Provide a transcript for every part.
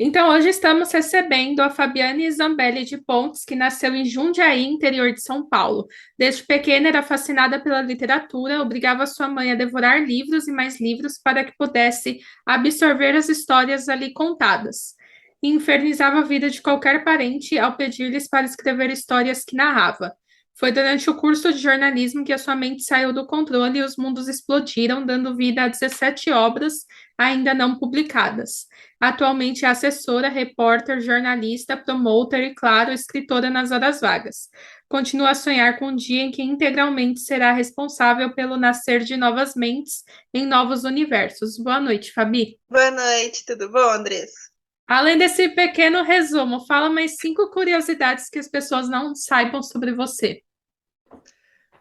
Então, hoje estamos recebendo a Fabiane Zambelli de Pontes, que nasceu em Jundiaí, interior de São Paulo. Desde pequena era fascinada pela literatura, obrigava sua mãe a devorar livros e mais livros para que pudesse absorver as histórias ali contadas. E infernizava a vida de qualquer parente ao pedir-lhes para escrever histórias que narrava. Foi durante o curso de jornalismo que a sua mente saiu do controle e os mundos explodiram, dando vida a 17 obras ainda não publicadas. Atualmente é assessora, repórter, jornalista, promoter e, claro, escritora nas horas vagas. Continua a sonhar com um dia em que integralmente será responsável pelo nascer de novas mentes em novos universos. Boa noite, Fabi. Boa noite, tudo bom, Andressa? Além desse pequeno resumo, fala mais 5 curiosidades que as pessoas não saibam sobre você.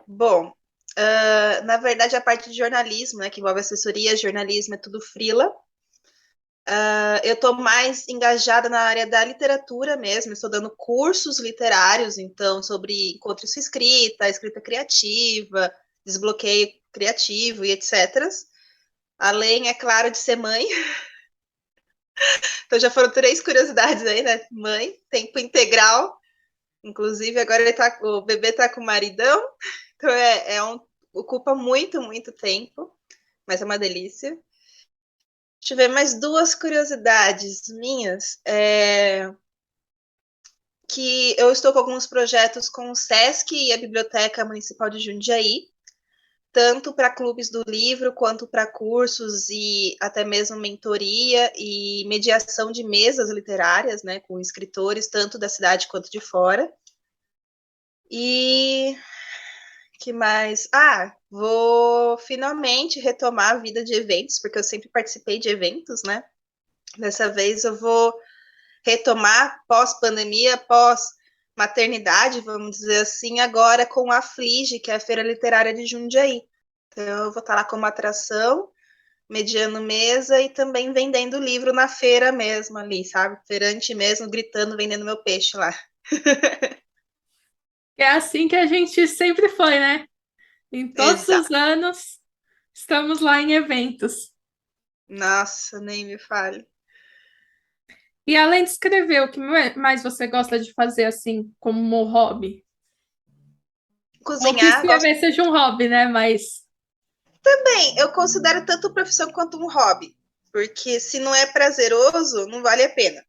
Bom, na verdade, a parte de jornalismo, né, que envolve assessoria, jornalismo, é tudo freela. Eu estou mais engajada na área da literatura mesmo, estou dando cursos literários, então, sobre encontro com escrita, escrita criativa, desbloqueio criativo e etc. Além, é claro, de ser mãe. Então, já foram 3 curiosidades aí, né? Mãe, tempo integral. Inclusive, agora o bebê está com o maridão, então ocupa muito, muito tempo, mas é uma delícia. Deixa eu ver mais 2 curiosidades minhas. Que eu estou com alguns projetos com o SESC e a Biblioteca Municipal de Jundiaí, tanto para clubes do livro, quanto para cursos e até mesmo mentoria e mediação de mesas literárias, né, com escritores, tanto da cidade quanto de fora. E que mais? Vou finalmente retomar a vida de eventos, porque eu sempre participei de eventos, né? Dessa vez eu vou retomar pós-pandemia, pós-maternidade, vamos dizer assim, agora com a Flige, que é a Feira Literária de Jundiaí. Então eu vou estar lá como atração, mediando mesa e também vendendo livro na feira mesmo ali, sabe? Feirante mesmo, gritando, vendendo meu peixe lá. É assim que a gente sempre foi, né? Em todos os Exato. anos, estamos lá em eventos. Nossa, nem me fale. E além de escrever, o que mais você gosta de fazer assim como hobby? Ou que Cozinhar, gosto. escrever seja um hobby, né? Mas Bem, eu considero tanto profissão quanto um hobby, porque se não é prazeroso, não vale a pena.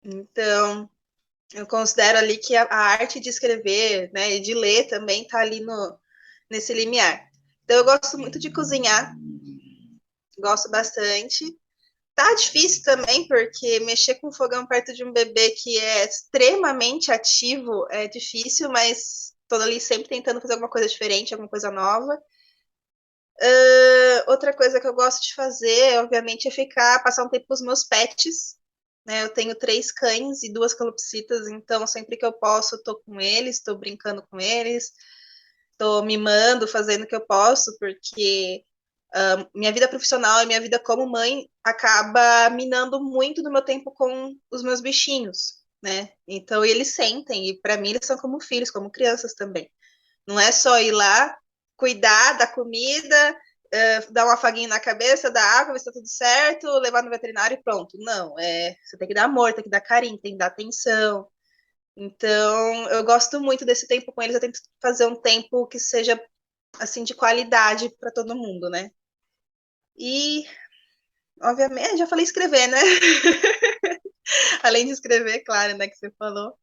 Então, eu considero ali que a arte de escrever, né, e de ler também tá ali no, nesse limiar. Então, eu gosto muito de cozinhar, gosto bastante. Tá difícil também, porque mexer com fogão perto de um bebê que é extremamente ativo é difícil, mas tô ali sempre tentando fazer alguma coisa diferente, alguma coisa nova. Outra coisa que eu gosto de fazer, obviamente, é passar um tempo com os meus pets. Né? Eu tenho 3 cães e 2 calopsitas, então sempre que eu posso, eu tô com eles, tô brincando com eles, tô mimando, fazendo o que eu posso, porque minha vida profissional e minha vida como mãe acaba minando muito do meu tempo com os meus bichinhos, né? Então eles sentem, e para mim eles são como filhos, como crianças também. Não é só ir lá, cuidar da comida, dar um afaguinho na cabeça, dar água, ver se tá tudo certo, levar no veterinário e pronto. Não, você tem que dar amor, tem que dar carinho, tem que dar atenção. Então, eu gosto muito desse tempo com eles, eu tento fazer um tempo que seja assim de qualidade para todo mundo, né? E, obviamente, já falei escrever, né? Além de escrever, claro, né, que você falou.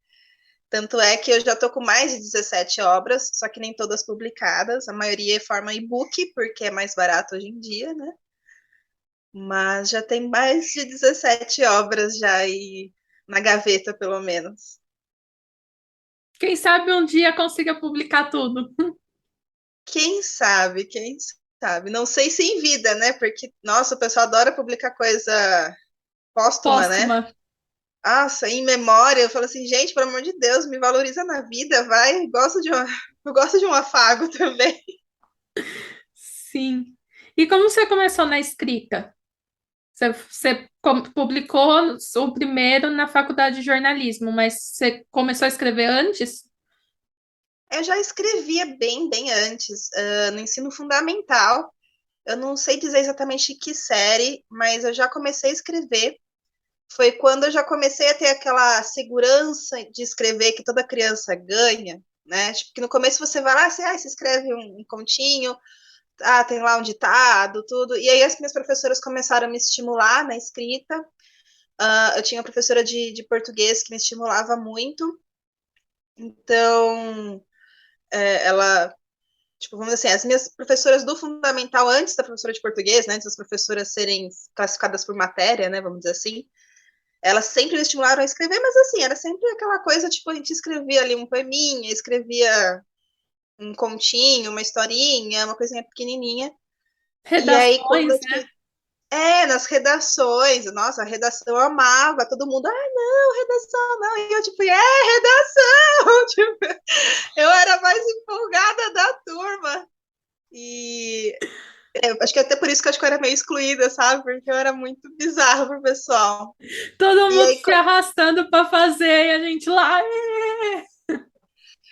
Tanto é que eu já estou com mais de 17 obras, só que nem todas publicadas. A maioria é forma e-book, porque é mais barato hoje em dia, né? Mas já tem mais de 17 obras já aí na gaveta, pelo menos. quem sabe um dia consiga publicar tudo. Quem sabe, quem sabe? Não sei se em vida, né? Porque, nossa, o pessoal adora publicar coisa póstuma, né? Póstuma. Nossa, em memória, eu falo assim, gente, pelo amor de Deus, me valoriza na vida, vai. Eu gosto de um afago também. Sim. E como você começou na escrita? Você publicou o primeiro na faculdade de jornalismo, mas você começou a escrever antes? Eu já escrevia bem, bem antes, no ensino fundamental. Eu não sei dizer exatamente que série, mas eu já comecei a escrever. foi quando eu já comecei a ter aquela segurança de escrever que toda criança ganha, né? Tipo, que no começo você vai lá, você escreve um continho, tem lá um ditado, tudo. E aí as minhas professoras começaram a me estimular na escrita. Eu tinha uma professora de português que me estimulava muito. Então, ela, tipo, vamos dizer assim, as minhas professoras do fundamental, antes da professora de português, né, antes das professoras serem classificadas por matéria, né, vamos dizer assim, elas sempre me estimularam a escrever, mas assim, era sempre aquela coisa, tipo, a gente escrevia ali um poeminha, escrevia um continho, uma historinha, uma coisinha pequenininha. E aí, quando Redações, né? nas redações, nossa, a redação eu amava, todo mundo, não, redação não, e eu tipo, redação, tipo, eu era a mais empolgada da turma, e acho que até por isso que eu acho que eu era meio excluída, sabe, porque eu era muito bizarra pro pessoal, Todo e mundo aí, se arrastando para fazer e a gente lá.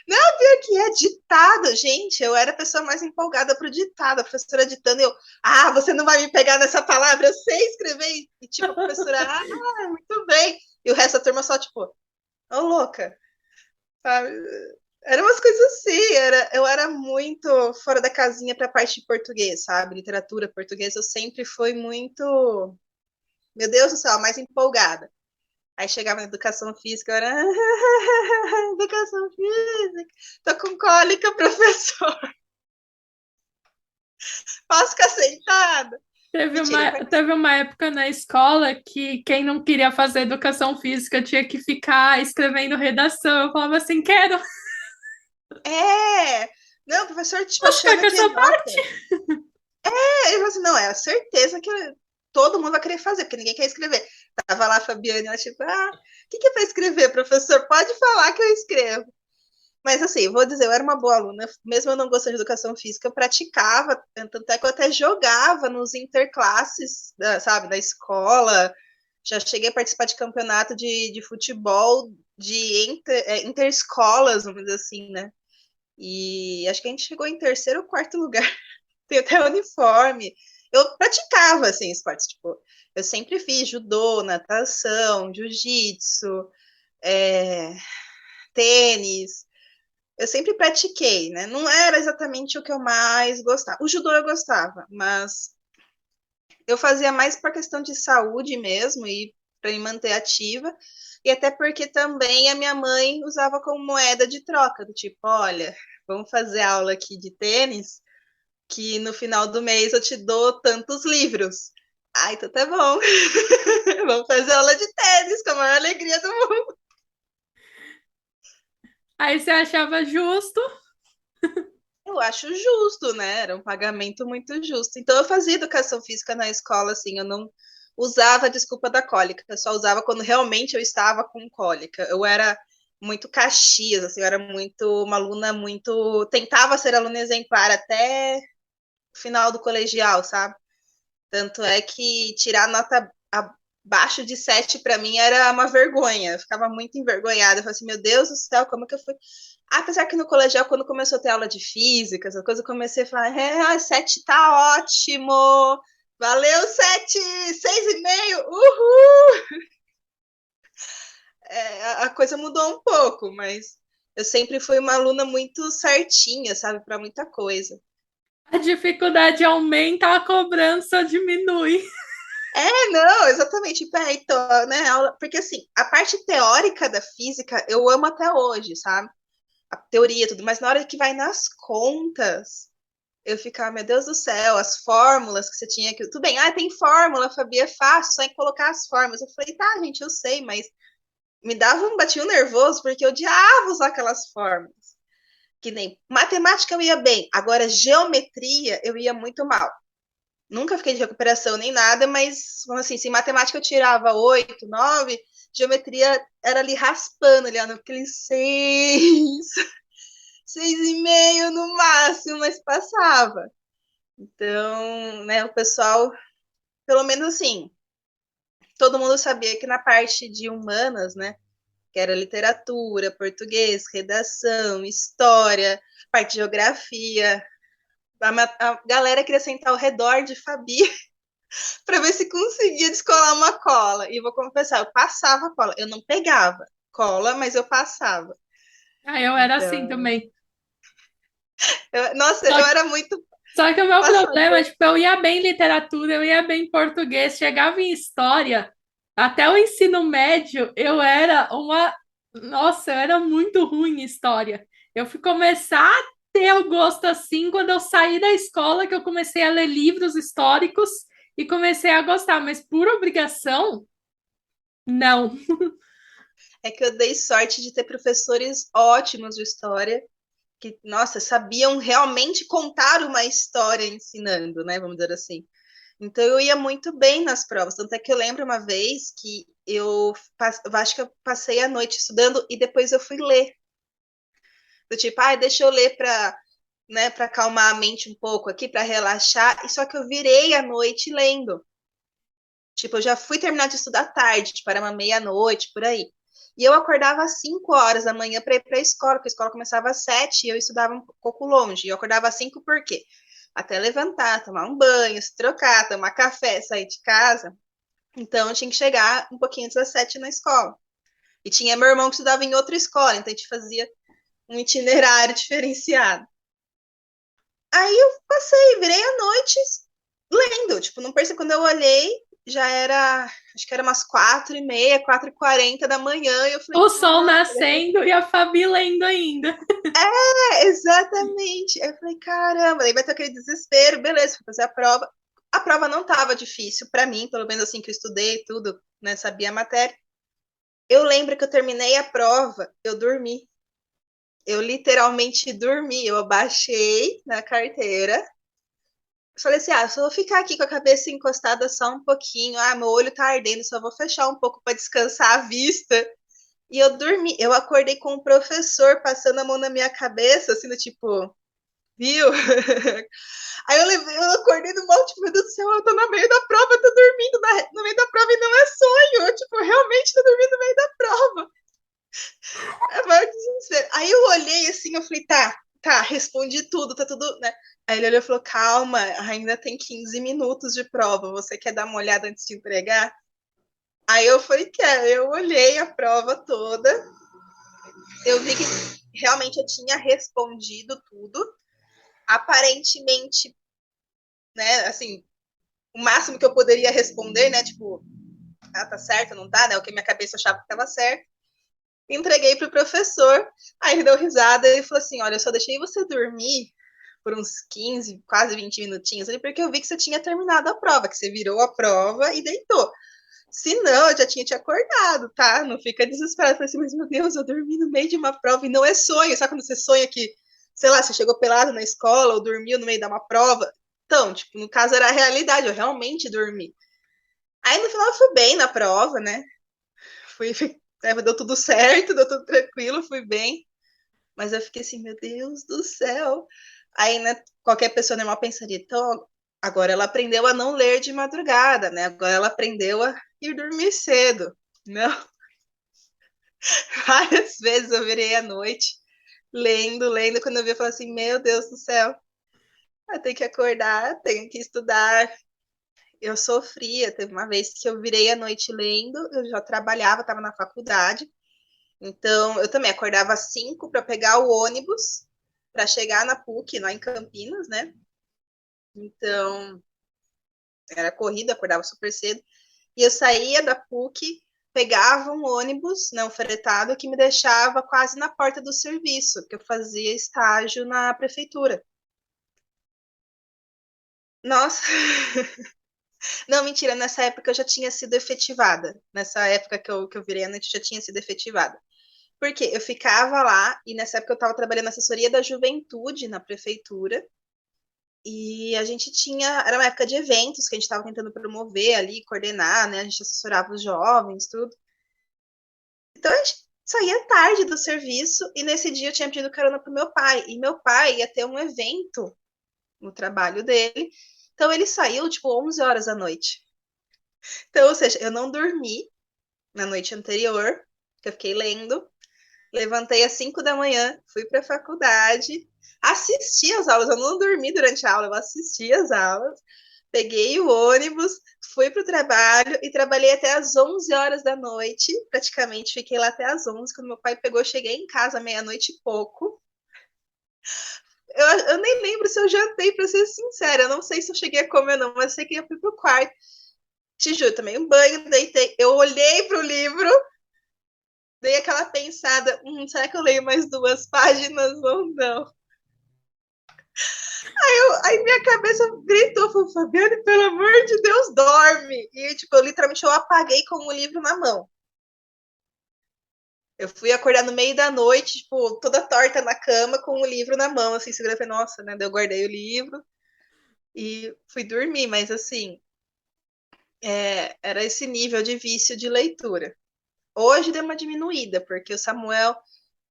não, pior que é ditado, gente, eu era a pessoa mais empolgada pro ditado, a professora ditando, eu, você não vai me pegar nessa palavra, eu sei escrever, e tipo, a professora, muito bem, e o resto da turma só, tipo, ô louca, sabe? Eram umas coisas assim, eu era muito fora da casinha para a parte de português, sabe? Literatura portuguesa, eu sempre fui muito, meu Deus do céu, mais empolgada. Aí chegava na educação física, eu era educação física, tô com cólica, professor, posso ficar sentada? Mentira, Teve uma época na escola que quem não queria fazer educação física tinha que ficar escrevendo redação. Eu falava assim, quero, não, o professor, tipo, posso ficar achando com que, essa nossa, parte? ele falou assim, não, é a certeza que todo mundo vai querer fazer, porque ninguém quer escrever. Tava lá a Fabiane, ela tipo, o que é para escrever, professor? Pode falar que eu escrevo. Mas assim, vou dizer, eu era uma boa aluna, mesmo eu não gostando de educação física, eu praticava, tanto é que eu até jogava nos interclasses, sabe, da escola, já cheguei a participar de campeonato de futebol, de interescolas, vamos dizer assim, né? E acho que a gente chegou em terceiro ou quarto lugar. Tem até uniforme. Eu praticava, assim, esportes, tipo, eu sempre fiz judô, natação, jiu-jitsu, é, tênis, eu sempre pratiquei, né? Não era exatamente o que eu mais gostava. O judô eu gostava, mas eu fazia mais por questão de saúde mesmo e para me manter ativa. E até porque também a minha mãe usava como moeda de troca, do tipo, olha, vamos fazer aula aqui de tênis, que no final do mês eu te dou tantos livros. Então tá bom. Vamos fazer aula de tênis com a maior alegria do mundo. Aí você achava justo. Eu acho justo, né? Era um pagamento muito justo. Então eu fazia educação física na escola, assim, eu não usava a desculpa da cólica, eu só usava quando realmente eu estava com cólica. Eu era muito Caxias, assim, eu era muito uma aluna muito, tentava ser aluna exemplar até o final do colegial, sabe? Tanto é que tirar nota abaixo de 7 para mim era uma vergonha. Eu ficava muito envergonhada. Eu falei assim, meu Deus do céu, como é que eu fui? Apesar que no colegial, quando começou a ter aula de física, essa coisa, eu comecei a falar, 7 tá ótimo! Valeu, 7! 6,5! Uhul! A coisa mudou um pouco, mas eu sempre fui uma aluna muito certinha, sabe, para muita coisa. A dificuldade aumenta, a cobrança diminui. Não, exatamente. Tipo, então, né, porque assim, a parte teórica da física eu amo até hoje, sabe? A teoria e tudo, mas na hora que vai nas contas, eu ficava, meu Deus do céu, as fórmulas que você tinha que. Tudo bem, tem fórmula, Fabi, é fácil, só em colocar as fórmulas. Eu falei, tá, gente, eu sei, mas me dava um batinho nervoso, porque eu odiava usar aquelas fórmulas. Que nem matemática eu ia bem, agora geometria eu ia muito mal. Nunca fiquei de recuperação nem nada, mas, vamos assim, se em matemática eu tirava 8, 9, geometria era ali raspando, ali, naquele 6, 6,5 no máximo, mas passava. Então, né, o pessoal, pelo menos assim, todo mundo sabia que na parte de humanas, né, que era literatura, português, redação, história, parte de geografia, a galera queria sentar ao redor de Fabi para ver se conseguia descolar uma cola. E vou confessar, eu passava a cola. Eu não pegava cola, mas eu passava. Ah, eu era assim Então, também. nossa, Só eu que, era muito só que o meu problema, passador. tipo, eu ia bem em literatura, eu ia bem em português, chegava em história, até o ensino médio, eu era uma. Nossa, eu era muito ruim em história. Eu fui começar a ter o gosto assim quando eu saí da escola, que eu comecei a ler livros históricos e comecei a gostar, mas por obrigação, não. É que eu dei sorte de ter professores ótimos de história, que, nossa, sabiam realmente contar uma história ensinando, né? Vamos dizer assim. Então eu ia muito bem nas provas. Tanto é que eu lembro uma vez que eu acho que eu passei a noite estudando e depois eu fui ler. Do tipo, deixa eu ler para, né, para acalmar a mente um pouco aqui, para relaxar. E só que eu virei a noite lendo. Tipo, eu já fui terminar de estudar tarde, tipo, era uma meia-noite, por aí. E eu acordava às 5 horas da manhã para ir para a escola, porque a escola começava às 7 e eu estudava um pouco longe. E eu acordava às 5 por quê? Até levantar, tomar um banho, se trocar, tomar café, sair de casa. Então eu tinha que chegar um pouquinho antes das 7 na escola. E tinha meu irmão que estudava em outra escola, então a gente fazia um itinerário diferenciado. Aí eu passei, virei a noite lendo. Tipo, não percebi quando eu olhei, já era, acho que era umas 4h30, 4h40 da manhã, e eu falei, O sol caraca, nascendo e a Fabi lendo ainda. exatamente. Aí eu falei, caramba, aí vai ter aquele desespero, beleza, vou fazer a prova. A prova não estava difícil para mim, pelo menos assim que eu estudei tudo, né, sabia a matéria. Eu lembro que eu terminei a prova, eu dormi. Eu literalmente dormi, eu abaixei na carteira. Falei assim, só vou ficar aqui com a cabeça encostada só um pouquinho. Meu olho tá ardendo, só vou fechar um pouco para descansar a vista. E eu dormi. Eu acordei com o professor passando a mão na minha cabeça, assim, do tipo, viu? Aí eu acordei no mal, tipo, meu Deus do céu, eu tô no meio da prova, eu tô dormindo no meio da prova e não é sonho. Eu, tipo, realmente tô dormindo no meio da prova. É maior desespero. Aí eu olhei assim, eu falei, tá, respondi tudo, tá tudo, né? Aí ele olhou e falou, calma, ainda tem 15 minutos de prova, você quer dar uma olhada antes de entregar? Aí eu falei, quero. Eu olhei a prova toda, eu vi que realmente eu tinha respondido tudo, aparentemente, né, assim, o máximo que eu poderia responder, né, tipo, tá certo, não tá, né, o que minha cabeça achava que tava certo. Entreguei pro professor, aí ele deu risada e falou assim, olha, eu só deixei você dormir por uns 15, quase 20 minutinhos ali, porque eu vi que você tinha terminado a prova, que você virou a prova e deitou. Se não, eu já tinha te acordado, tá? Não fica desesperado. Eu falei assim, mas meu Deus, eu dormi no meio de uma prova e não é sonho. Sabe quando você sonha que, sei lá, você chegou pelado na escola ou dormiu no meio de uma prova? Então, tipo, no caso era a realidade, eu realmente dormi. Aí no final eu fui bem na prova, né? Deu tudo certo, deu tudo tranquilo, fui bem. Mas eu fiquei assim, meu Deus do céu. Aí, né, qualquer pessoa normal pensaria, então, agora ela aprendeu a não ler de madrugada, né? Agora ela aprendeu a ir dormir cedo. Não, várias vezes eu virei à noite, lendo, quando eu vi, eu falei assim, meu Deus do céu, eu tenho que acordar, tenho que estudar. Eu sofria, teve uma vez que eu virei à noite lendo, eu já trabalhava, estava na faculdade, então eu também acordava às 5 para pegar o ônibus para chegar na PUC, lá em Campinas, né? Então, era corrida, acordava super cedo. E eu saía da PUC, pegava um ônibus não fretado que me deixava quase na porta do serviço, que eu fazia estágio na prefeitura. Nossa, não, mentira, nessa época eu já tinha sido efetivada. Nessa época que eu virei a noite, eu já tinha sido efetivada. Porque eu ficava lá, e nessa época eu estava trabalhando na assessoria da juventude na prefeitura, e a gente tinha, era uma época de eventos que a gente estava tentando promover ali, coordenar, né? A gente assessorava os jovens, tudo. Então a gente saía tarde do serviço e nesse dia eu tinha pedido carona pro meu pai. E meu pai ia ter um evento no trabalho dele. Então ele saiu tipo 11 horas da noite. Então, ou seja, eu não dormi na noite anterior, que eu fiquei lendo. Levantei às 5 da manhã, fui para a faculdade, assisti as aulas. Eu não dormi durante a aula, eu assisti as aulas. peguei o ônibus, fui pro trabalho e trabalhei até às 11 horas da noite, praticamente fiquei lá até às 11, quando meu pai pegou, cheguei em casa meia-noite e pouco. Eu nem lembro se eu jantei, pra ser sincera, eu não sei se eu cheguei a comer ou não, mas sei que eu fui pro quarto, te juro, tomei um banho, deitei, eu olhei pro livro, dei aquela pensada, será que eu leio mais 2 páginas ou não? Aí minha cabeça gritou, falou, Fabiane, pelo amor de Deus, dorme. E, tipo, literalmente eu apaguei com o livro na mão. Eu fui acordar no meio da noite, tipo, toda torta na cama, com o livro na mão, assim, segurando, falei, nossa, né? Daí eu guardei o livro e fui dormir, mas assim, era esse nível de vício de leitura. Hoje deu uma diminuída, porque o Samuel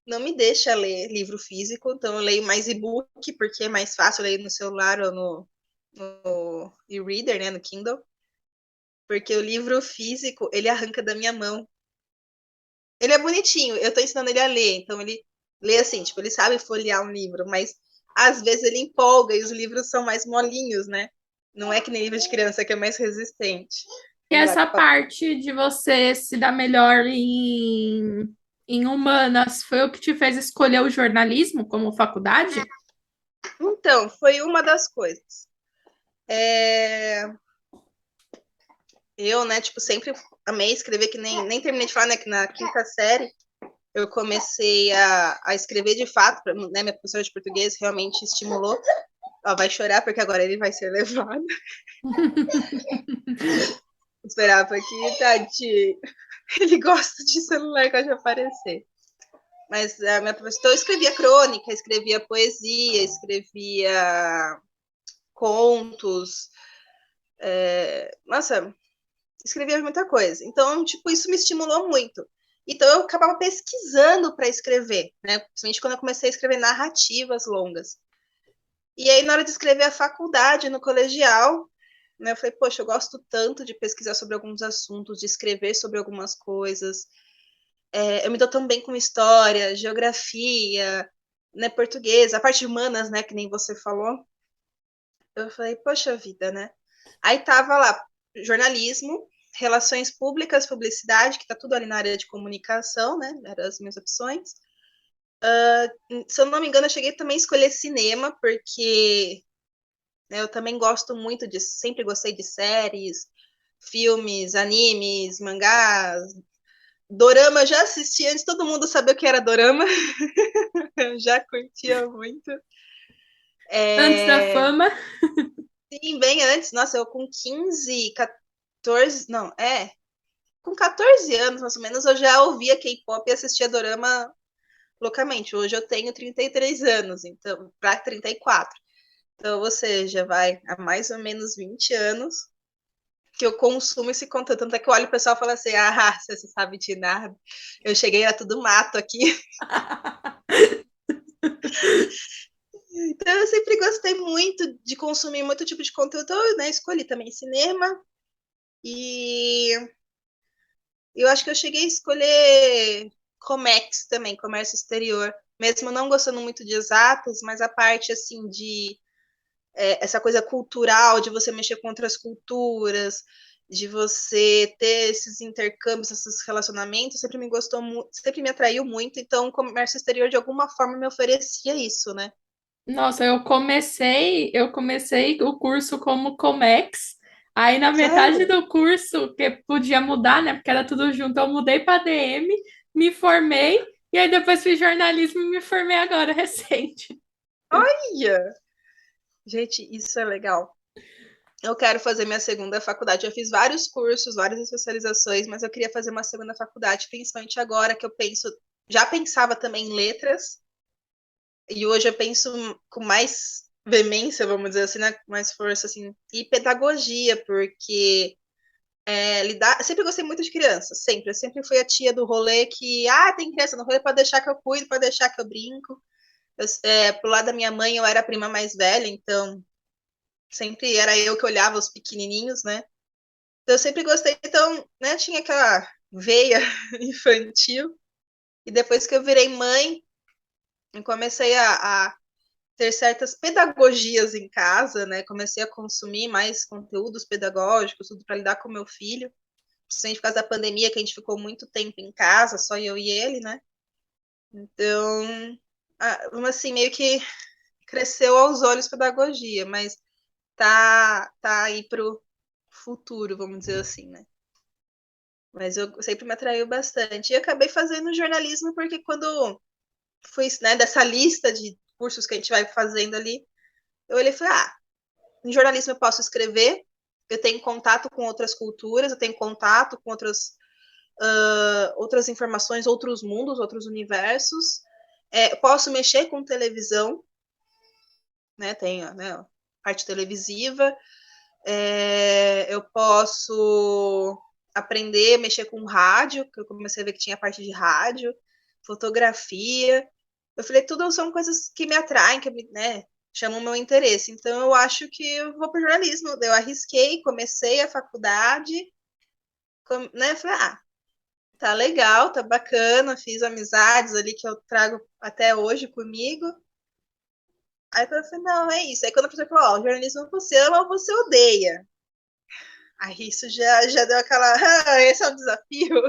não me deixa ler livro físico, então eu leio mais e-book, porque é mais fácil ler no celular ou no e-reader, né, no Kindle, porque o livro físico, ele arranca da minha mão. Ele é bonitinho, eu tô ensinando ele a ler, então ele lê assim, tipo, ele sabe folhear um livro, mas às vezes ele empolga e os livros são mais molinhos, né? Não é que nem livro de criança que é mais resistente. E Vamos lá, essa que papo. parte de você se dar melhor em humanas foi o que te fez escolher o jornalismo como faculdade? Então, foi uma das coisas. É, eu, né, tipo, sempre amei escrever, que nem terminei de falar, né, que na quinta série eu comecei a escrever de fato, né, minha professora de português realmente estimulou. Ó, vai chorar porque agora ele vai ser levado. Esperava aqui, tadinho. Ele gosta de celular que de aparecer. Mas a minha professora, então eu escrevia crônica, escrevia poesia, escrevia contos, nossa, escrevia muita coisa. Então, tipo, isso me estimulou muito. Então, eu acabava pesquisando para escrever, né? Principalmente quando eu comecei a escrever narrativas longas. E aí, na hora de escrever a faculdade, no colegial, né, eu falei, poxa, eu gosto tanto de pesquisar sobre alguns assuntos, de escrever sobre algumas coisas. Eu me dou tão bem com história, geografia, né, português, a parte de humanas, né, que nem você falou. Eu falei, poxa vida, né? Aí tava lá, jornalismo, relações públicas, publicidade, que tá tudo ali na área de comunicação, né? Eram as minhas opções. Se eu não me engano, eu cheguei também a escolher cinema, porque, né, eu também gosto muito de, sempre gostei de séries, filmes, animes, mangás. Dorama eu já assisti antes todo mundo saber o que era dorama. Eu já curtia muito. Antes da É, fama? sim, bem antes. Nossa, eu com 15, 14. Não, com 14 anos, mais ou menos, eu já ouvia K-pop e assistia dorama loucamente. Hoje eu tenho 33 anos, então, para 34. Então, ou seja, vai há mais ou menos 20 anos que eu consumo esse conteúdo. Tanto é que eu olho o pessoal e falo assim: ah, você sabe de nada. Eu cheguei, era tudo mato aqui. Então, eu sempre gostei muito de consumir muito tipo de conteúdo. Então, eu, né, escolhi também cinema. E eu acho que eu cheguei a escolher Comex também, comércio exterior. Mesmo não gostando muito de exatas, mas a parte assim de essa coisa cultural, de você mexer com outras culturas, de você ter esses intercâmbios, esses relacionamentos, sempre me gostou muito, sempre me atraiu muito. Então, o comércio exterior de alguma forma me oferecia isso, né? Nossa, eu comecei o curso como Comex. Aí na metade Sério? do curso, que podia mudar, né? Porque era tudo junto, eu mudei para DM, me formei e aí depois fiz jornalismo e me formei agora recente. Olha! Gente, isso é legal. Eu quero fazer minha segunda faculdade. Eu fiz vários cursos, várias especializações, mas eu queria fazer uma segunda faculdade, principalmente agora que eu penso, já pensava também em letras, e hoje eu penso com mais veemência, vamos dizer assim, né? Com mais força, assim, e pedagogia, porque sempre gostei muito de crianças, sempre. Eu sempre fui a tia do rolê que, tem criança no rolê, pode deixar que eu cuido, pode deixar que eu brinco. Pro lado da minha mãe, eu era a prima mais velha, então sempre era eu que olhava os pequenininhos, né? Eu sempre gostei, então, né, tinha aquela veia infantil. E depois que eu virei mãe, eu comecei a ter certas pedagogias em casa, né? Comecei a consumir mais conteúdos pedagógicos, tudo para lidar com meu filho. Principalmente por causa da pandemia, que a gente ficou muito tempo em casa, só eu e ele, né? Então, assim, meio que cresceu aos olhos pedagogia, mas tá aí pro futuro, vamos dizer assim, né? Mas eu sempre me atraiu bastante. E acabei fazendo jornalismo porque quando fui, né, dessa lista de cursos que a gente vai fazendo ali, eu olhei e falei, em jornalismo eu posso escrever, eu tenho contato com outras culturas, eu tenho contato com outras informações, outros mundos, outros universos. Posso mexer com televisão, né? Tenho, né, parte televisiva. Eu posso aprender a mexer com rádio, que eu comecei a ver que tinha parte de rádio, fotografia. Eu falei, tudo são coisas que me atraem, que né, chamam o meu interesse. Então, eu acho que eu vou para o jornalismo. Eu arrisquei, comecei a faculdade, né? Falei, tá legal, tá bacana, fiz amizades ali que eu trago até hoje comigo. Aí eu falei, não, é isso. Aí quando a pessoa falou, jornalismo você ama ou você odeia? Aí isso já deu aquela, esse é um desafio.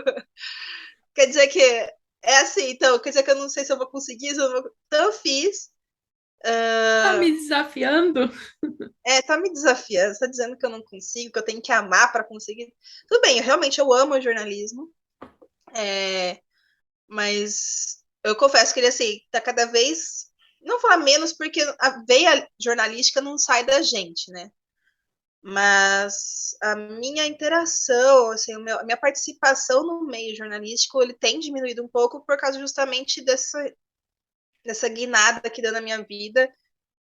Quer dizer que é assim, então, quer dizer que eu não sei se eu vou conseguir, se eu vou... Então eu fiz. Tá me desafiando? Tá me desafiando, tá dizendo que eu não consigo, que eu tenho que amar para conseguir. Tudo bem, realmente eu amo o jornalismo, mas eu confesso que ele, assim, tá cada vez. Não falar menos, porque a veia jornalística não sai da gente, né? Mas a minha interação, assim, a minha participação no meio jornalístico, ele tem diminuído um pouco por causa justamente dessa guinada que deu na minha vida,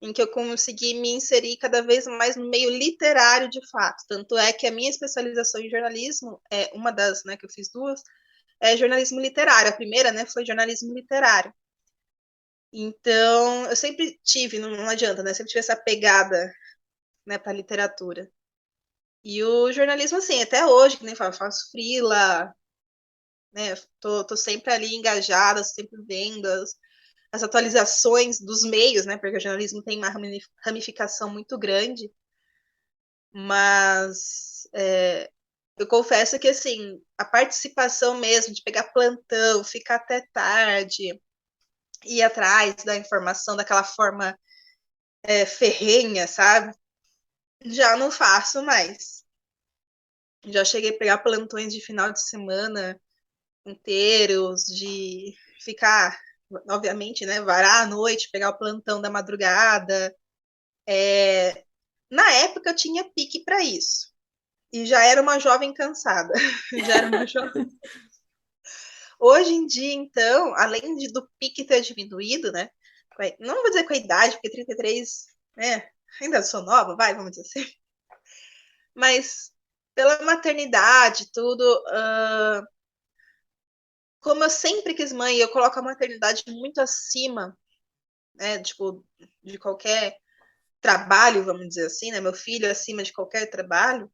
em que eu consegui me inserir cada vez mais no meio literário de fato. Tanto é que a minha especialização em jornalismo, uma das, né, que eu fiz duas, é jornalismo literário. A primeira, né, foi jornalismo literário. Então, eu sempre tive, não adianta, né, sempre tive essa pegada, né, para literatura. E o jornalismo, assim, até hoje, que nem falo, faço freela, né? Tô sempre ali engajada, sempre vendo as atualizações dos meios, né? Porque o jornalismo tem uma ramificação muito grande. Mas eu confesso que, assim, a participação mesmo, de pegar plantão, ficar até tarde, ir atrás da informação daquela forma ferrenha, sabe? Já não faço mais. Já cheguei a pegar plantões de final de semana inteiros, de ficar, obviamente, né, varar à noite, pegar o plantão da madrugada. Na época eu tinha pique para isso. E já era uma jovem cansada. Já era uma jovem. Hoje em dia, então, além do pique ter diminuído, né? Não vou dizer com a idade, porque 33, né? Ainda sou nova, vamos dizer assim. Mas pela maternidade, tudo, como eu sempre quis mãe, eu coloco a maternidade muito acima, né, tipo, de qualquer trabalho, vamos dizer assim, né, meu filho acima de qualquer trabalho,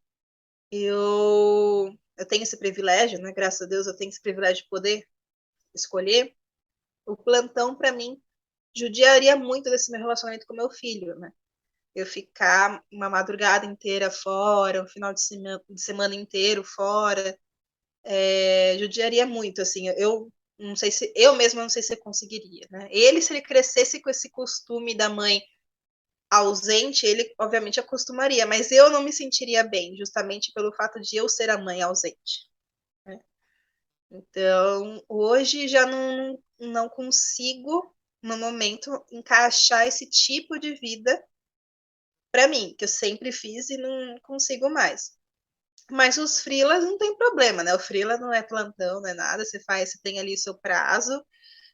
eu tenho esse privilégio, né, graças a Deus eu tenho esse privilégio de poder escolher. O plantão, para mim, judiaria muito desse meu relacionamento com meu filho, né, eu ficar uma madrugada inteira fora, um final de semana inteiro fora, judiaria muito, assim, eu não sei se eu mesma não sei se eu conseguiria, né? Ele, se ele crescesse com esse costume da mãe ausente, ele obviamente acostumaria, mas eu não me sentiria bem, justamente pelo fato de eu ser a mãe ausente, né? Então, hoje já não consigo, no momento, encaixar esse tipo de vida para mim, que eu sempre fiz e não consigo mais. Mas os freelas não tem problema, né? O freela não é plantão, não é nada. Você tem ali o seu prazo,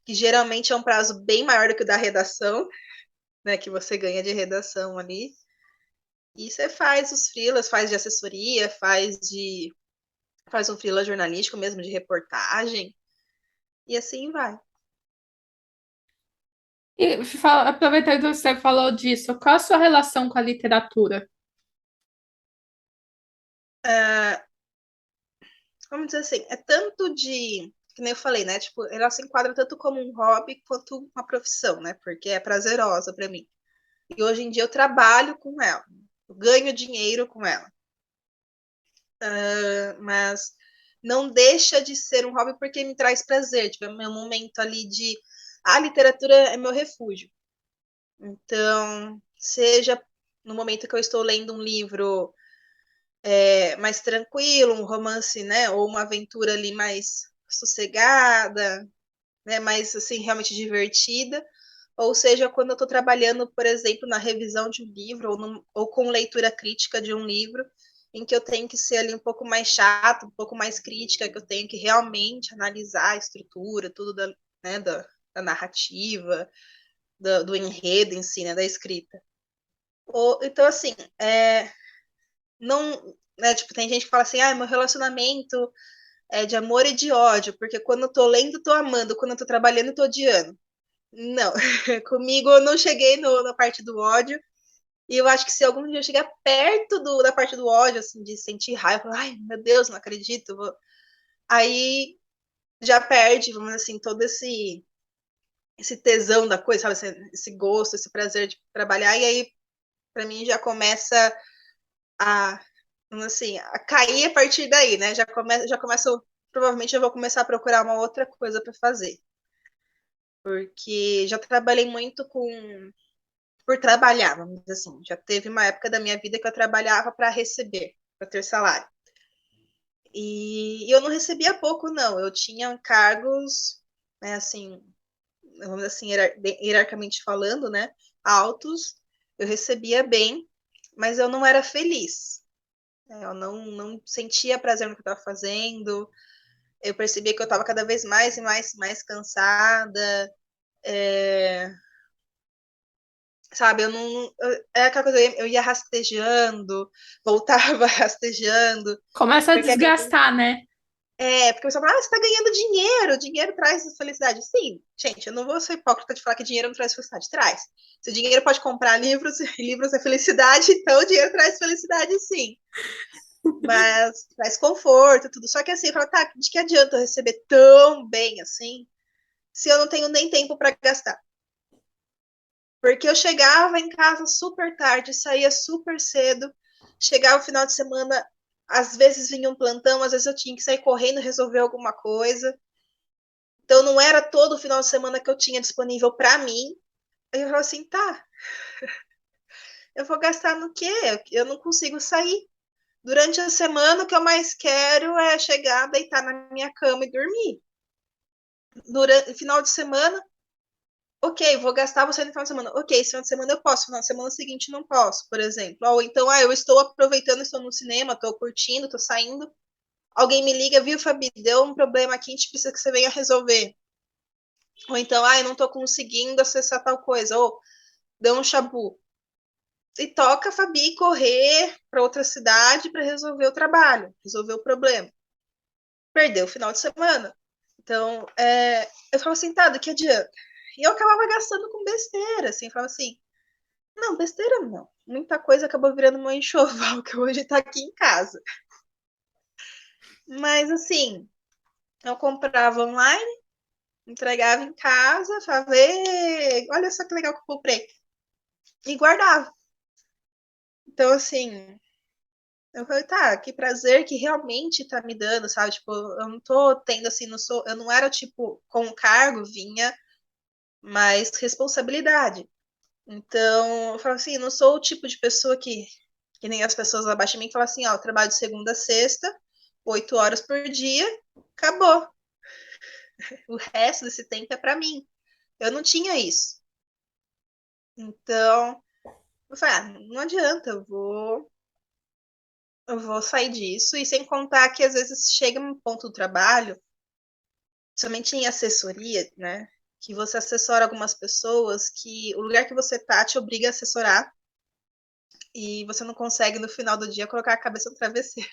que geralmente é um prazo bem maior do que o da redação, né? Que você ganha de redação ali. E você faz os freelas, faz de assessoria, faz um freela jornalístico mesmo de reportagem. E assim vai. E aproveitando que você falou disso, qual a sua relação com a literatura? Vamos dizer assim, é tanto de, que nem eu falei, né? Tipo, ela se enquadra tanto como um hobby quanto uma profissão, né? Porque é prazerosa para mim. E hoje em dia eu trabalho com ela, eu ganho dinheiro com ela. Mas não deixa de ser um hobby porque me traz prazer. Tipo, é meu momento ali de. A literatura é meu refúgio. Então, seja no momento que eu estou lendo um livro mais tranquilo, um romance, né? Ou uma aventura ali mais sossegada, né? Mais assim, realmente divertida. Ou seja, quando eu estou trabalhando, por exemplo, na revisão de um livro, ou com leitura crítica de um livro, em que eu tenho que ser ali um pouco mais chato, um pouco mais crítica, que eu tenho que realmente analisar a estrutura, tudo da narrativa, do enredo em si, né, da escrita. Então, assim, não, né, tipo, tem gente que fala assim, meu relacionamento é de amor e de ódio, porque quando eu tô lendo, tô amando, quando eu tô trabalhando, tô odiando. Não, comigo eu não cheguei na parte do ódio, e eu acho que se algum dia eu chegar perto da parte do ódio, assim, de sentir raiva, ai, meu Deus, não acredito, aí já perde, vamos dizer assim, todo esse tesão da coisa, sabe, esse gosto, esse prazer de trabalhar, e aí, pra mim, já começa a, assim, a cair a partir daí, né, já começa, provavelmente eu vou começar a procurar uma outra coisa para fazer, porque já trabalhei muito por trabalhar, vamos dizer assim. Já teve uma época da minha vida que eu trabalhava para receber, para ter salário. E eu não recebia pouco, não. Eu tinha cargos, né, assim, vamos dizer assim, hierarquicamente falando, né, altos. Eu recebia bem, mas eu não era feliz. Eu não sentia prazer no que eu estava fazendo. Eu percebia que eu estava cada vez mais e mais cansada. É, sabe, eu não. É aquela coisa, eu ia rastejando, voltava rastejando, Começa a porque desgastar, né? porque você fala, você tá ganhando dinheiro, dinheiro traz felicidade. Sim, gente, eu não vou ser hipócrita de falar que dinheiro não traz felicidade, traz. Se o dinheiro pode comprar livros, e livros é felicidade, então o dinheiro traz felicidade, sim. Mas traz conforto, tudo. Só que assim, eu falo, tá, de que adianta eu receber tão bem assim, se eu não tenho nem tempo para gastar? Porque eu chegava em casa super tarde, saía super cedo, chegava no final de semana, às vezes vinha um plantão, às vezes eu tinha que sair correndo resolver alguma coisa. Então não era todo o final de semana que eu tinha disponível para mim. Aí eu falava assim, tá, eu vou gastar no quê? Eu não consigo sair. Durante a semana, o que eu mais quero é chegar, deitar na minha cama e dormir. Durante final de semana, ok, vou gastar você no final de semana. Ok, esse final de semana eu posso, final de semana seguinte não posso, por exemplo. Ou então, eu estou aproveitando, estou no cinema, estou curtindo, estou saindo. Alguém me liga, viu, Fabi, deu um problema aqui, a gente precisa que você venha resolver. Ou então, eu não estou conseguindo acessar tal coisa. Ou deu um chabu. E toca a Fabi correr para outra cidade para resolver o trabalho, resolver o problema. Perdeu o final de semana. Então, eu falava assim, tá, do que adianta? E eu acabava gastando com besteira, assim, falava assim, não, besteira não. Muita coisa acabou virando meu enxoval, que hoje tá aqui em casa. Mas, assim, eu comprava online, entregava em casa, falava, olha só que legal que eu comprei. E guardava. Então, assim, eu falei, tá, que prazer que realmente tá me dando, sabe? Tipo, eu não tô tendo, assim, eu não era, tipo, com cargo, vinha mais responsabilidade. Então, eu falo assim, eu não sou o tipo de pessoa que nem as pessoas abaixo de mim que falam assim, eu trabalho de segunda a sexta, 8 horas por dia, acabou. O resto desse tempo é para mim. Eu não tinha isso. Então, eu falei, não adianta, eu vou sair disso, e sem contar que às vezes chega um ponto do trabalho, somente em assessoria, né? Que você assessora algumas pessoas que o lugar que você tá te obriga a assessorar e você não consegue no final do dia colocar a cabeça no travesseiro.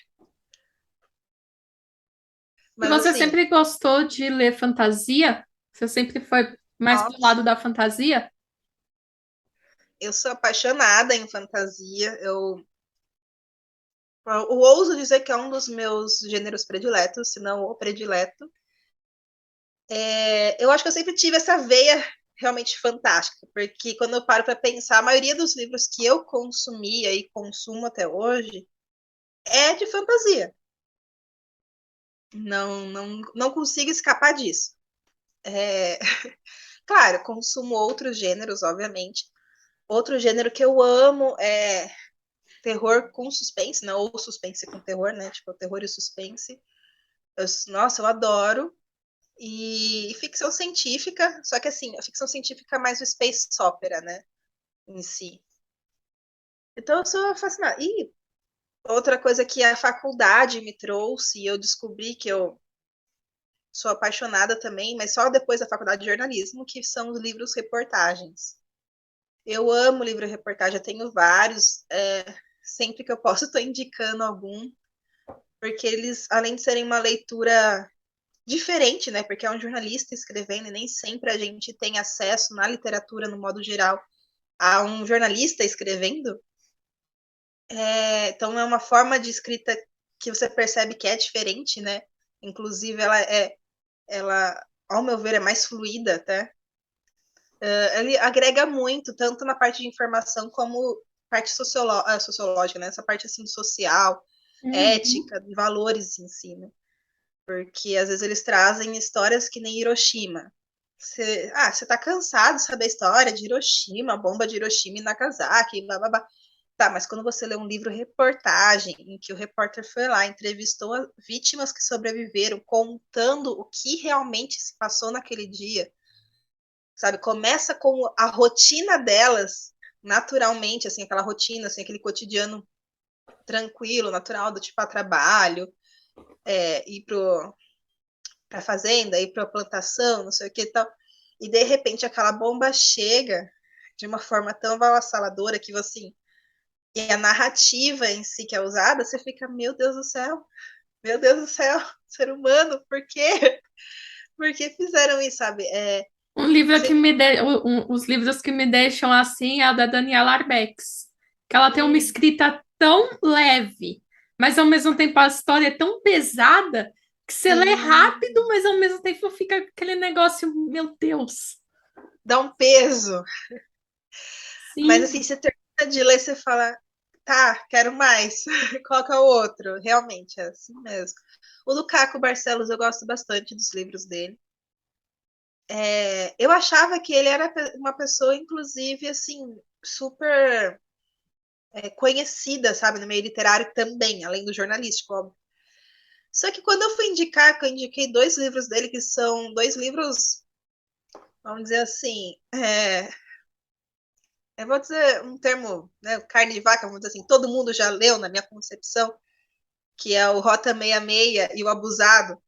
E Mas você assim, sempre gostou de ler fantasia? Você sempre foi mais pro nossa, lado da fantasia? eu sou apaixonada em fantasia. Eu ouso dizer que é um dos meus gêneros prediletos, se não o predileto. Eu acho que eu sempre tive essa veia realmente fantástica, porque quando eu paro para pensar, a maioria dos livros que eu consumia e consumo até hoje é de fantasia. Não consigo escapar disso. É... Claro, consumo outros gêneros, obviamente. Outro gênero que eu amo é terror com suspense, não, ou suspense com terror, né? Tipo, terror e suspense. Nossa, eu adoro. E ficção científica, só que assim, a ficção científica é mais o space opera, né? Em si. Então eu sou fascinada. E outra coisa que a faculdade me trouxe, e eu descobri que eu sou apaixonada também, mas só depois da faculdade de jornalismo, que são os livros reportagens. Eu amo livro reportagem, eu tenho vários. Sempre que eu posso, estou indicando algum, porque eles, além de serem uma leitura diferente, né? Porque é um jornalista escrevendo e nem sempre a gente tem acesso na literatura, no modo geral, a um jornalista escrevendo. Então é uma forma de escrita que você percebe que é diferente, né? Inclusive ela, ao meu ver, é mais fluida até. Ele agrega muito, tanto na parte de informação como parte sociológica, né? Essa parte assim social, Uhum. ética, de valores em si, né? Porque às vezes eles trazem histórias que nem Hiroshima. Você tá cansado de saber a história de Hiroshima, a bomba de Hiroshima e Nagasaki, blá blá blá. Tá, mas quando você lê um livro reportagem, em que o repórter foi lá, entrevistou vítimas que sobreviveram, contando o que realmente se passou naquele dia, sabe? Começa com a rotina delas, naturalmente, assim, aquela rotina, assim, aquele cotidiano tranquilo, natural, do tipo a trabalho, ir pra fazenda, ir pra plantação, não sei o que e tal. E de repente aquela bomba chega de uma forma tão avassaladora que assim, e a narrativa em si que é usada, você fica, meu Deus do céu, ser humano, por quê? Por que fizeram isso, sabe? Um livro que Você... os livros que me deixam assim é o da Daniela Arbex, que ela tem uma hum, escrita tão leve, mas ao mesmo tempo a história é tão pesada que você lê rápido, sim, mas ao mesmo tempo fica aquele negócio, meu Deus. dá um peso. Mas assim, Sim. você termina de ler, você fala, tá, quero mais. Qual que é o outro? Realmente, é assim mesmo. O Lukaku Barcelos, eu gosto bastante dos livros dele. Eu achava que ele era uma pessoa, inclusive, assim, super conhecida, sabe, no meio literário também, além do jornalístico, óbvio. Só que quando eu fui indicar, que eu indiquei dois livros dele, que são dois livros, vamos dizer assim, eu vou dizer um termo, né, carne de vaca, vamos dizer assim, todo mundo já leu na minha concepção, que é o Rota 66 e o Abusado.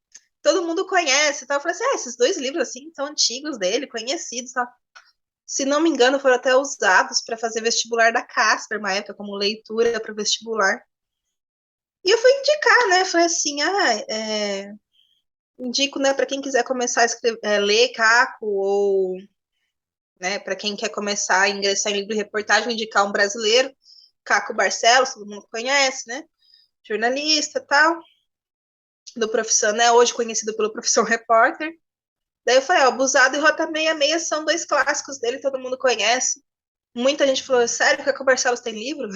Todo mundo conhece, tá? Eu falei assim, esses dois livros, assim, são antigos dele, conhecidos, tá? Se não me engano, foram até usados para fazer vestibular da Casper, uma época, como leitura para vestibular. E eu fui indicar, né? Falei assim, indico, né, para quem quiser começar a ler Caco, ou, né, para quem quer começar a ingressar em livro de reportagem, indicar um brasileiro, Caco Barcelos, todo mundo conhece, né? Jornalista, tal, do profissão, né? Hoje conhecido pelo Profissão Repórter. Daí eu falei, Abusado e Rota 66 são dois clássicos dele, todo mundo conhece. Muita gente falou, sério que o Barcelos tem livro?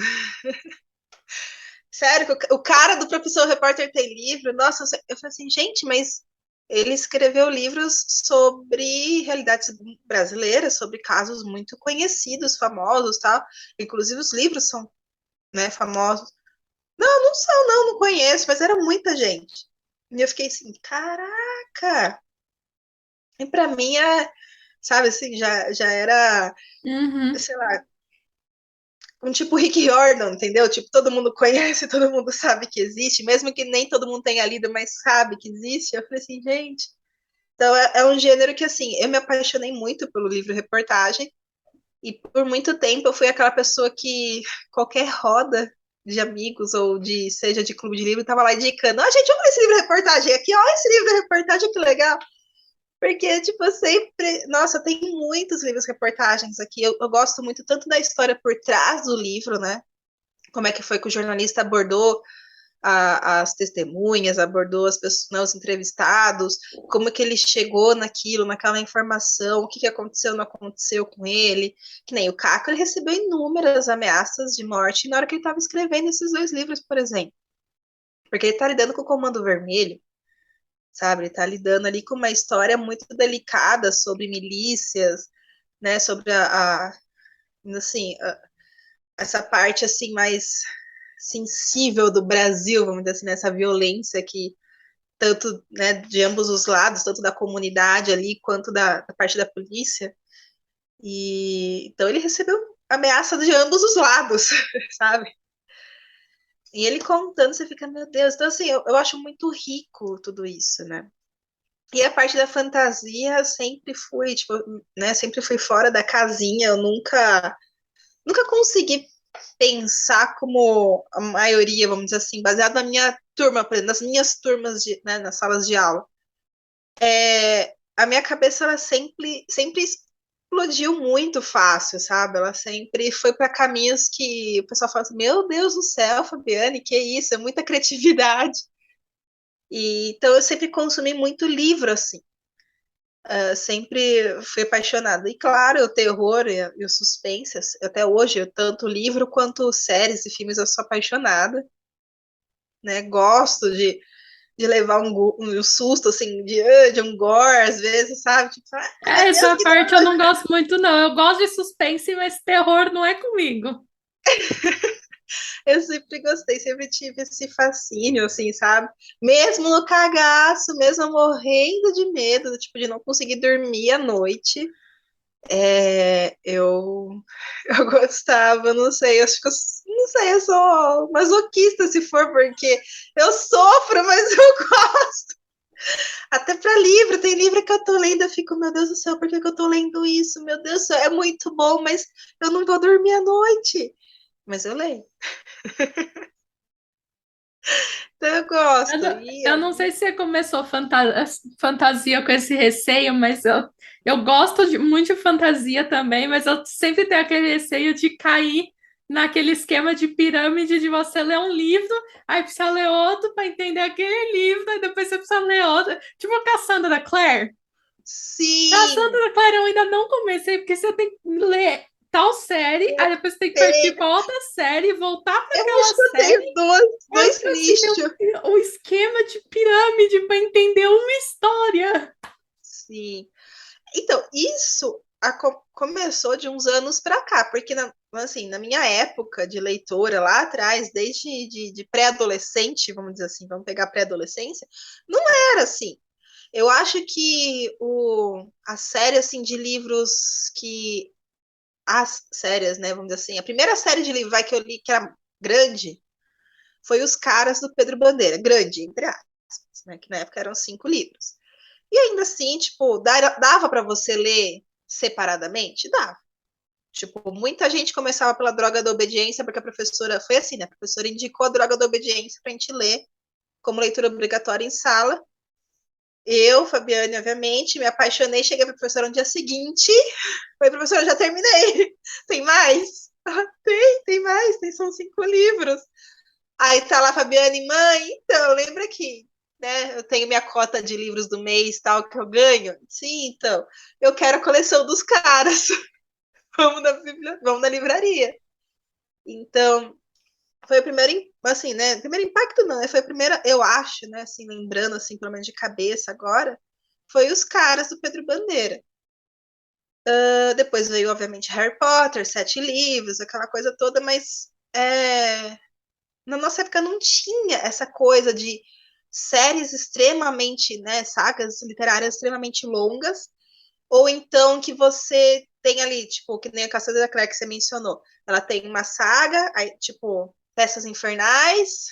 Sério que o cara do Profissão Repórter tem livro? Nossa, eu falei assim, gente, mas ele escreveu livros sobre realidades brasileiras, sobre casos muito conhecidos, famosos, tal. Inclusive os livros são, né, famosos. Não, não são, não conheço, mas era muita gente. E eu fiquei assim, caraca! E para mim sabe assim, já era, Uhum. sei lá, um tipo Rick Riordan, entendeu? Tipo, todo mundo conhece, todo mundo sabe que existe, mesmo que nem todo mundo tenha lido, mas sabe que existe. Eu falei assim, gente. Então é um gênero que, assim, eu me apaixonei muito pelo livro-reportagem, e por muito tempo eu fui aquela pessoa que qualquer roda de amigos ou seja de clube de livro, tava lá indicando, gente, vamos ler esse livro-reportagem aqui, ó, esse livro-reportagem que legal. Porque, tipo, eu sempre. Nossa, tem muitos livros reportagens aqui. Eu gosto muito tanto da história por trás do livro, né? Como é que foi que o jornalista abordou as testemunhas, abordou as pessoas, né, os entrevistados, como que ele chegou naquilo, naquela informação, o que aconteceu, não aconteceu com ele. Que nem o Caco, ele recebeu inúmeras ameaças de morte na hora que ele estava escrevendo esses 2 livros, por exemplo. Porque ele está lidando com o Comando Vermelho, sabe? Ele está lidando ali com uma história muito delicada sobre milícias, né? Sobre assim, essa parte assim mais sensível do Brasil, vamos dizer assim, nessa violência que tanto, né, de ambos os lados, tanto da comunidade ali quanto da parte da polícia. E então ele recebeu ameaça de ambos os lados, sabe? E ele contando, você fica, meu Deus. Então, assim, eu acho muito rico tudo isso, né? E a parte da fantasia sempre fui, tipo, né? Sempre fui fora da casinha. Eu nunca consegui pensar como a maioria, vamos dizer assim, baseado na minha turma, por exemplo, nas minhas turmas de, né, nas salas de aula. A minha cabeça ela sempre explodiu muito fácil, sabe? Ela sempre foi para caminhos que o pessoal fala assim: Meu Deus do céu, Fabiane, que isso? É muita criatividade. E então eu sempre consumi muito livro assim. Sempre fui apaixonada. E claro, o terror e o suspense, até hoje, tanto livro quanto séries e filmes, eu sou apaixonada. Né? Gosto de levar um susto, assim, de um gore, às vezes, sabe? Tipo, meu Deus, Essa que parte eu não gosto muito, não. Eu gosto de suspense, mas terror não é comigo. eu sempre gostei, sempre tive esse fascínio, assim, sabe? Mesmo no cagaço, mesmo morrendo de medo, tipo, de não conseguir dormir à noite, eu, eu gostava, não sei, acho que não sei, eu sou masoquista se for, porque eu sofro, mas eu gosto. Até para livro, tem livro que eu tô lendo, eu fico, meu Deus do céu, por que eu tô lendo isso? Meu Deus do céu, é muito bom, mas eu não vou dormir à noite. Mas eu leio. Então eu gosto. Eu não sei se você começou fantasia com esse receio, mas eu gosto muito de fantasia também, mas eu sempre tenho aquele receio de cair naquele esquema de pirâmide de você ler um livro, aí precisa ler outro para entender aquele livro, aí depois você precisa ler outro. Tipo a Cassandra Clare. Sim, Cassandra Clare eu ainda não comecei, porque você tem que ler tal série, aí depois você tem que partir tem, para outra série, voltar para eu aquela acho que eu série. tenho Eu dois fico assim, lixos. o esquema de pirâmide para entender uma história. Sim. Então, isso começou de uns anos para cá, porque assim, na minha época de leitora lá atrás, desde de pré-adolescente, vamos dizer assim, vamos pegar pré-adolescência, não era assim. Eu acho que a série assim de livros que as séries, né, vamos dizer assim, a primeira série de livros que eu li que era grande foi Os Caras do Pedro Bandeira, grande, entre aspas, né, que na época eram 5 livros. E ainda assim, tipo, dava para você ler separadamente? Dava. Tipo, muita gente começava pela Droga da Obediência, porque a professora, foi assim, né? A professora indicou a Droga da Obediência pra gente ler como leitura obrigatória em sala. Eu, Fabiane, obviamente, me apaixonei, cheguei pra professora no dia seguinte. Falei, professora, já terminei. Tem mais? Tem mais, são 5 livros. Aí tá lá, Fabiane, mãe, então, lembra que, né, eu tenho minha cota de livros do mês, tal, que eu ganho? Sim, então, eu quero a coleção dos caras. Vamos na livraria. Então, foi o primeiro, assim, né, primeiro impacto não, né, foi a primeira, eu acho, né, assim, lembrando, assim, pelo menos de cabeça agora, foi Os Caras do Pedro Bandeira. Depois veio, obviamente, Harry Potter, 7 livros, aquela coisa toda, mas na nossa época não tinha essa coisa de séries extremamente, né, sagas literárias extremamente longas, ou então que você tem ali, tipo, que nem a Caçadora da Clare que você mencionou, ela tem uma saga, aí, tipo, Peças Infernais,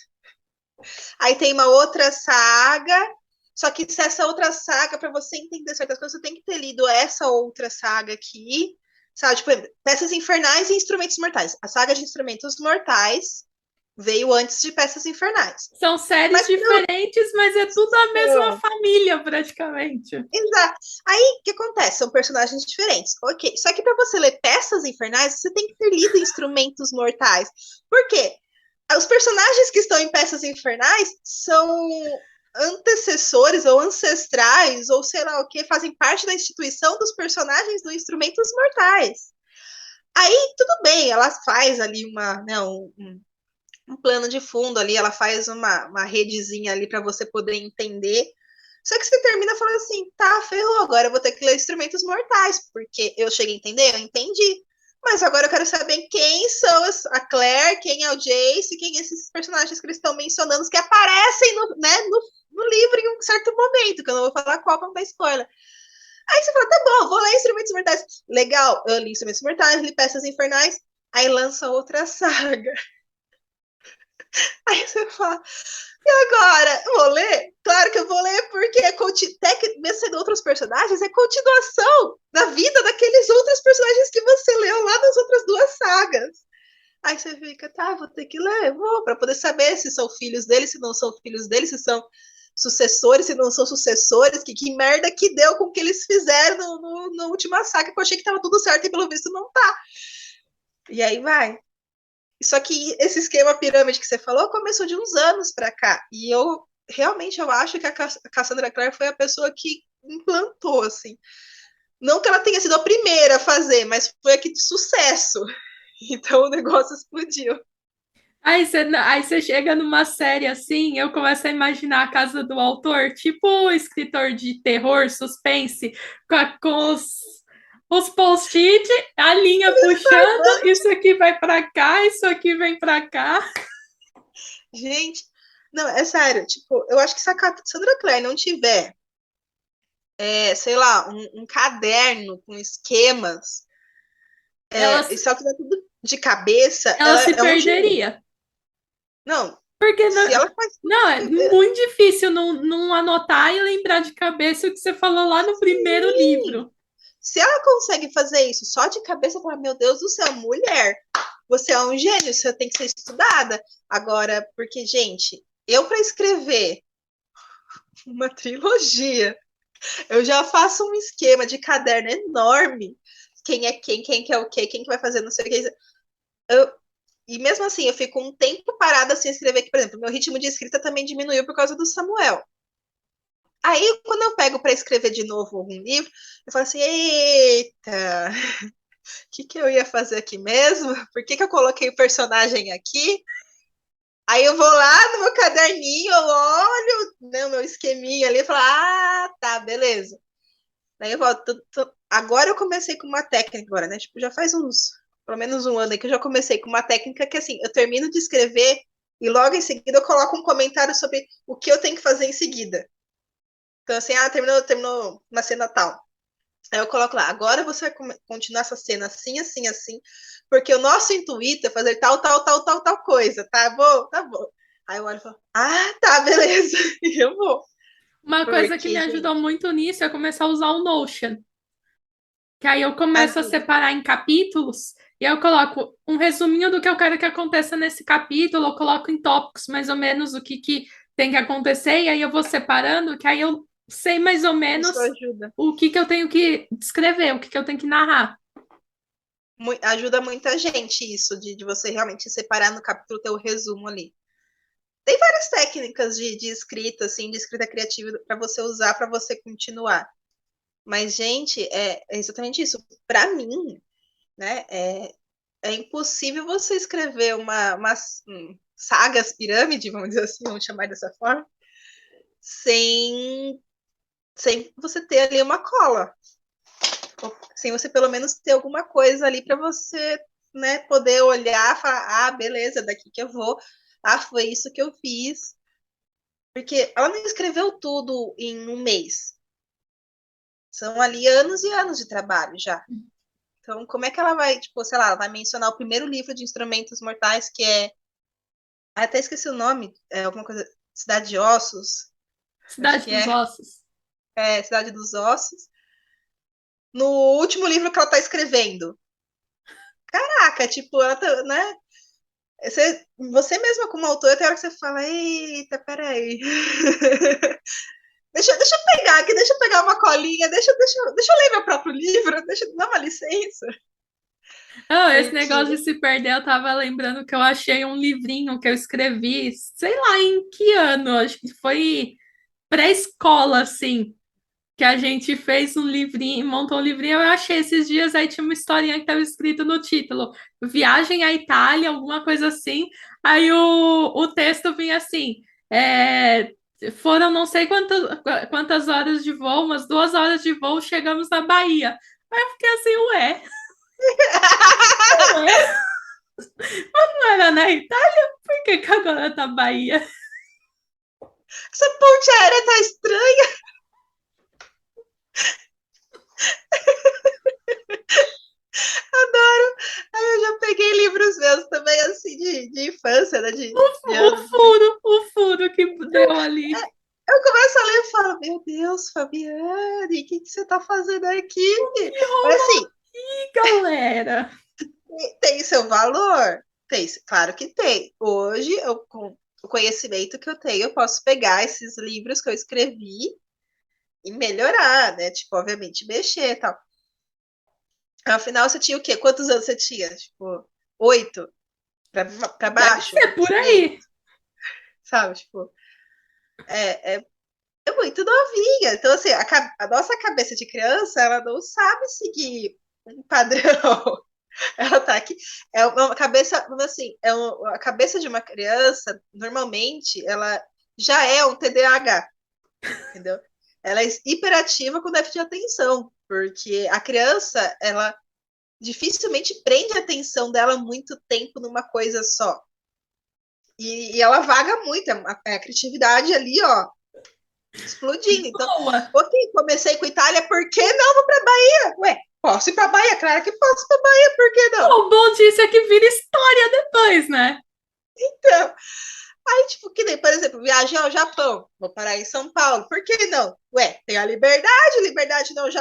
aí tem uma outra saga, só que se essa outra saga, para você entender certas coisas, você tem que ter lido essa outra saga aqui, sabe? Tipo, Peças Infernais e Instrumentos Mortais. A saga de Instrumentos Mortais veio antes de Peças Infernais. São séries Mas não, diferentes, mas é tudo a mesma família, praticamente. exato. Aí o que acontece? São personagens diferentes. Ok. Só que para você ler Peças Infernais, você tem que ter lido Instrumentos Mortais. Por quê? Os personagens que estão em Peças Infernais são antecessores ou ancestrais, ou sei lá o que, fazem parte da instituição dos personagens do Instrumentos Mortais. Aí, tudo bem, ela faz ali um plano de fundo ali, ela faz uma redezinha ali para você poder entender. Só que você termina falando assim, tá, ferrou, agora eu vou ter que ler Instrumentos Mortais, porque eu cheguei a entender, eu entendi. Mas agora eu quero saber quem são a Claire, quem é o Jace, quem são esses personagens que eles estão mencionando, que aparecem no livro em um certo momento, que eu não vou falar qual pra não dar spoiler. Aí você fala, tá bom, vou ler Instrumentos Mortais. Legal, eu li Instrumentos Mortais, li Peças Infernais, aí lança outra saga. Aí você fala, e agora? Vou ler? Claro que eu vou ler, porque mesmo sendo outros personagens, é continuação da vida daqueles outros personagens que você leu lá nas outras duas sagas. Aí você fica, tá, vou ter que ler, vou, pra poder saber se são filhos dele, se não são filhos dele, se são sucessores, se não são sucessores, que merda que deu com o que eles fizeram na última saga, que eu achei que tava tudo certo e pelo visto não tá. E aí vai. Só que esse esquema pirâmide que você falou começou de uns anos para cá. E eu realmente eu acho que a Cassandra Clare foi a pessoa que implantou, assim. Não que ela tenha sido a primeira a fazer, mas foi aqui de sucesso. Então o negócio explodiu. Aí você chega numa série assim, eu começo a imaginar a casa do autor, tipo o escritor de terror, suspense, com os post-it, a linha puxando, isso aqui vai para cá, isso aqui vem para cá. Gente, não, é sério, tipo, eu acho que se a Cassandra Clare não tiver, sei lá, um caderno com esquemas, Ela, e se ela tiver tudo de cabeça, ela ela se é um gênio. perderia. Não, Porque se não, ela faz não, é tudo. muito difícil não anotar e lembrar de cabeça o que você falou lá no primeiro Sim, livro. se ela consegue fazer isso só de cabeça, eu falo, meu Deus do céu, mulher, você é um gênio, você tem que ser estudada. Agora, porque, gente, eu para escrever uma trilogia, eu já faço um esquema de caderno enorme. Quem é quem que é o quê, quem que vai fazer não sei o que. Eu, e mesmo assim, eu fico um tempo parada sem escrever, que, por exemplo, meu ritmo de escrita também diminuiu por causa do Samuel. Aí, quando eu pego para escrever de novo um livro, eu falo assim: eita, que eu ia fazer aqui mesmo? Por que eu coloquei o personagem aqui? Aí eu vou lá no meu caderninho, eu olho né, o meu esqueminha ali e falo, ah, tá, beleza. Daí eu volto. Agora eu comecei com uma técnica agora, né? Tipo, já faz pelo menos um ano aí que eu já comecei com uma técnica que assim, eu termino de escrever e logo em seguida eu coloco um comentário sobre o que eu tenho que fazer em seguida. Então, assim, terminou uma cena tal. Aí eu coloco lá, agora você vai continuar essa cena assim, assim, assim, porque o nosso intuito é fazer tal coisa, tá bom? Tá bom. Aí eu olho e falo, ah, tá, beleza. E eu vou. Uma coisa que me Porque, ajudou gente, muito nisso é começar a usar o Notion, que aí eu começo a ajuda. separar em capítulos e eu coloco um resuminho do que eu quero que aconteça nesse capítulo, eu coloco em tópicos mais ou menos o que tem que acontecer, e aí eu vou separando, que aí eu sei mais ou Isso menos ajuda. o que eu tenho que descrever, o que eu tenho que narrar. Ajuda muita gente isso, de você realmente separar no capítulo teu resumo ali. Tem várias técnicas de escrita, assim, de escrita criativa para você usar, para você continuar. Mas, gente, é exatamente isso. Para mim, né, é impossível você escrever uma sagas pirâmide, vamos dizer assim, vamos chamar dessa forma, sem, sem você ter ali uma cola. Sem você pelo menos ter alguma coisa ali para você né, poder olhar e falar, ah, beleza, daqui que eu vou. Ah, foi isso que eu fiz. Porque ela não escreveu tudo em um mês. São ali anos e anos de trabalho já. Então, como é que ela vai, tipo, sei lá, ela vai mencionar o primeiro livro de Instrumentos Mortais, que é. Até esqueci o nome, alguma coisa. Cidade de Ossos, acho Cidade que dos Ossos. Cidade dos Ossos. No último livro que ela tá escrevendo. Caraca, tipo, ela tá, né? Você mesma como autora, tem hora que você fala, eita, peraí. deixa eu pegar aqui, deixa eu pegar uma colinha, deixa eu ler meu próprio livro, deixa eu dar uma licença. Não, esse negócio Porque de se perder, eu tava lembrando que eu achei um livrinho que eu escrevi, sei lá em que ano, acho que foi pré-escola, assim, que a gente fez um livrinho, montou um livrinho, eu achei esses dias, aí tinha uma historinha que estava escrito no título, Viagem à Itália, alguma coisa assim, aí o texto vinha assim, é, foram não sei quantas horas de voo, umas 2 horas de voo, chegamos na Bahia. Aí eu fiquei assim, ué, não era na Itália? Por que que agora tá Bahia? essa ponte aérea tá estranha. Adoro. Aí eu já peguei livros meus também, assim, de infância, né? De anos, assim. O furo que deu ali. Eu começo a ler e falo, meu Deus, Fabiane, o que você tá fazendo aqui? Que Mas rolou assim, aqui, galera? tem seu valor? Tem, claro que tem. Hoje, com o conhecimento que eu tenho, eu posso pegar esses livros que eu escrevi e melhorar, né? Tipo, obviamente, mexer e tal. Afinal, você tinha o quê? Quantos anos você tinha? Tipo, 8 pra Deve baixo? ser por Seis, aí. sabe? Tipo, é muito novinha. Então, assim, a nossa cabeça de criança, ela não sabe seguir um padrão. Ela tá aqui. É uma cabeça, assim, a cabeça de uma criança, normalmente, ela já é um TDAH, entendeu? Ela é hiperativa com déficit de atenção, porque a criança, ela dificilmente prende a atenção dela muito tempo numa coisa só. E ela vaga muito, a criatividade ali, ó, explodindo. Então, Boa. ok, comecei com Itália, por que não vou pra Bahia? Ué, posso ir pra Bahia? Claro que posso ir pra Bahia, por que não? O bom disso é que vira história depois, né? Então, aí, tipo, que nem, por exemplo, viajar ao Japão, vou parar em São Paulo, por que não? Ué, tem a liberdade não é o o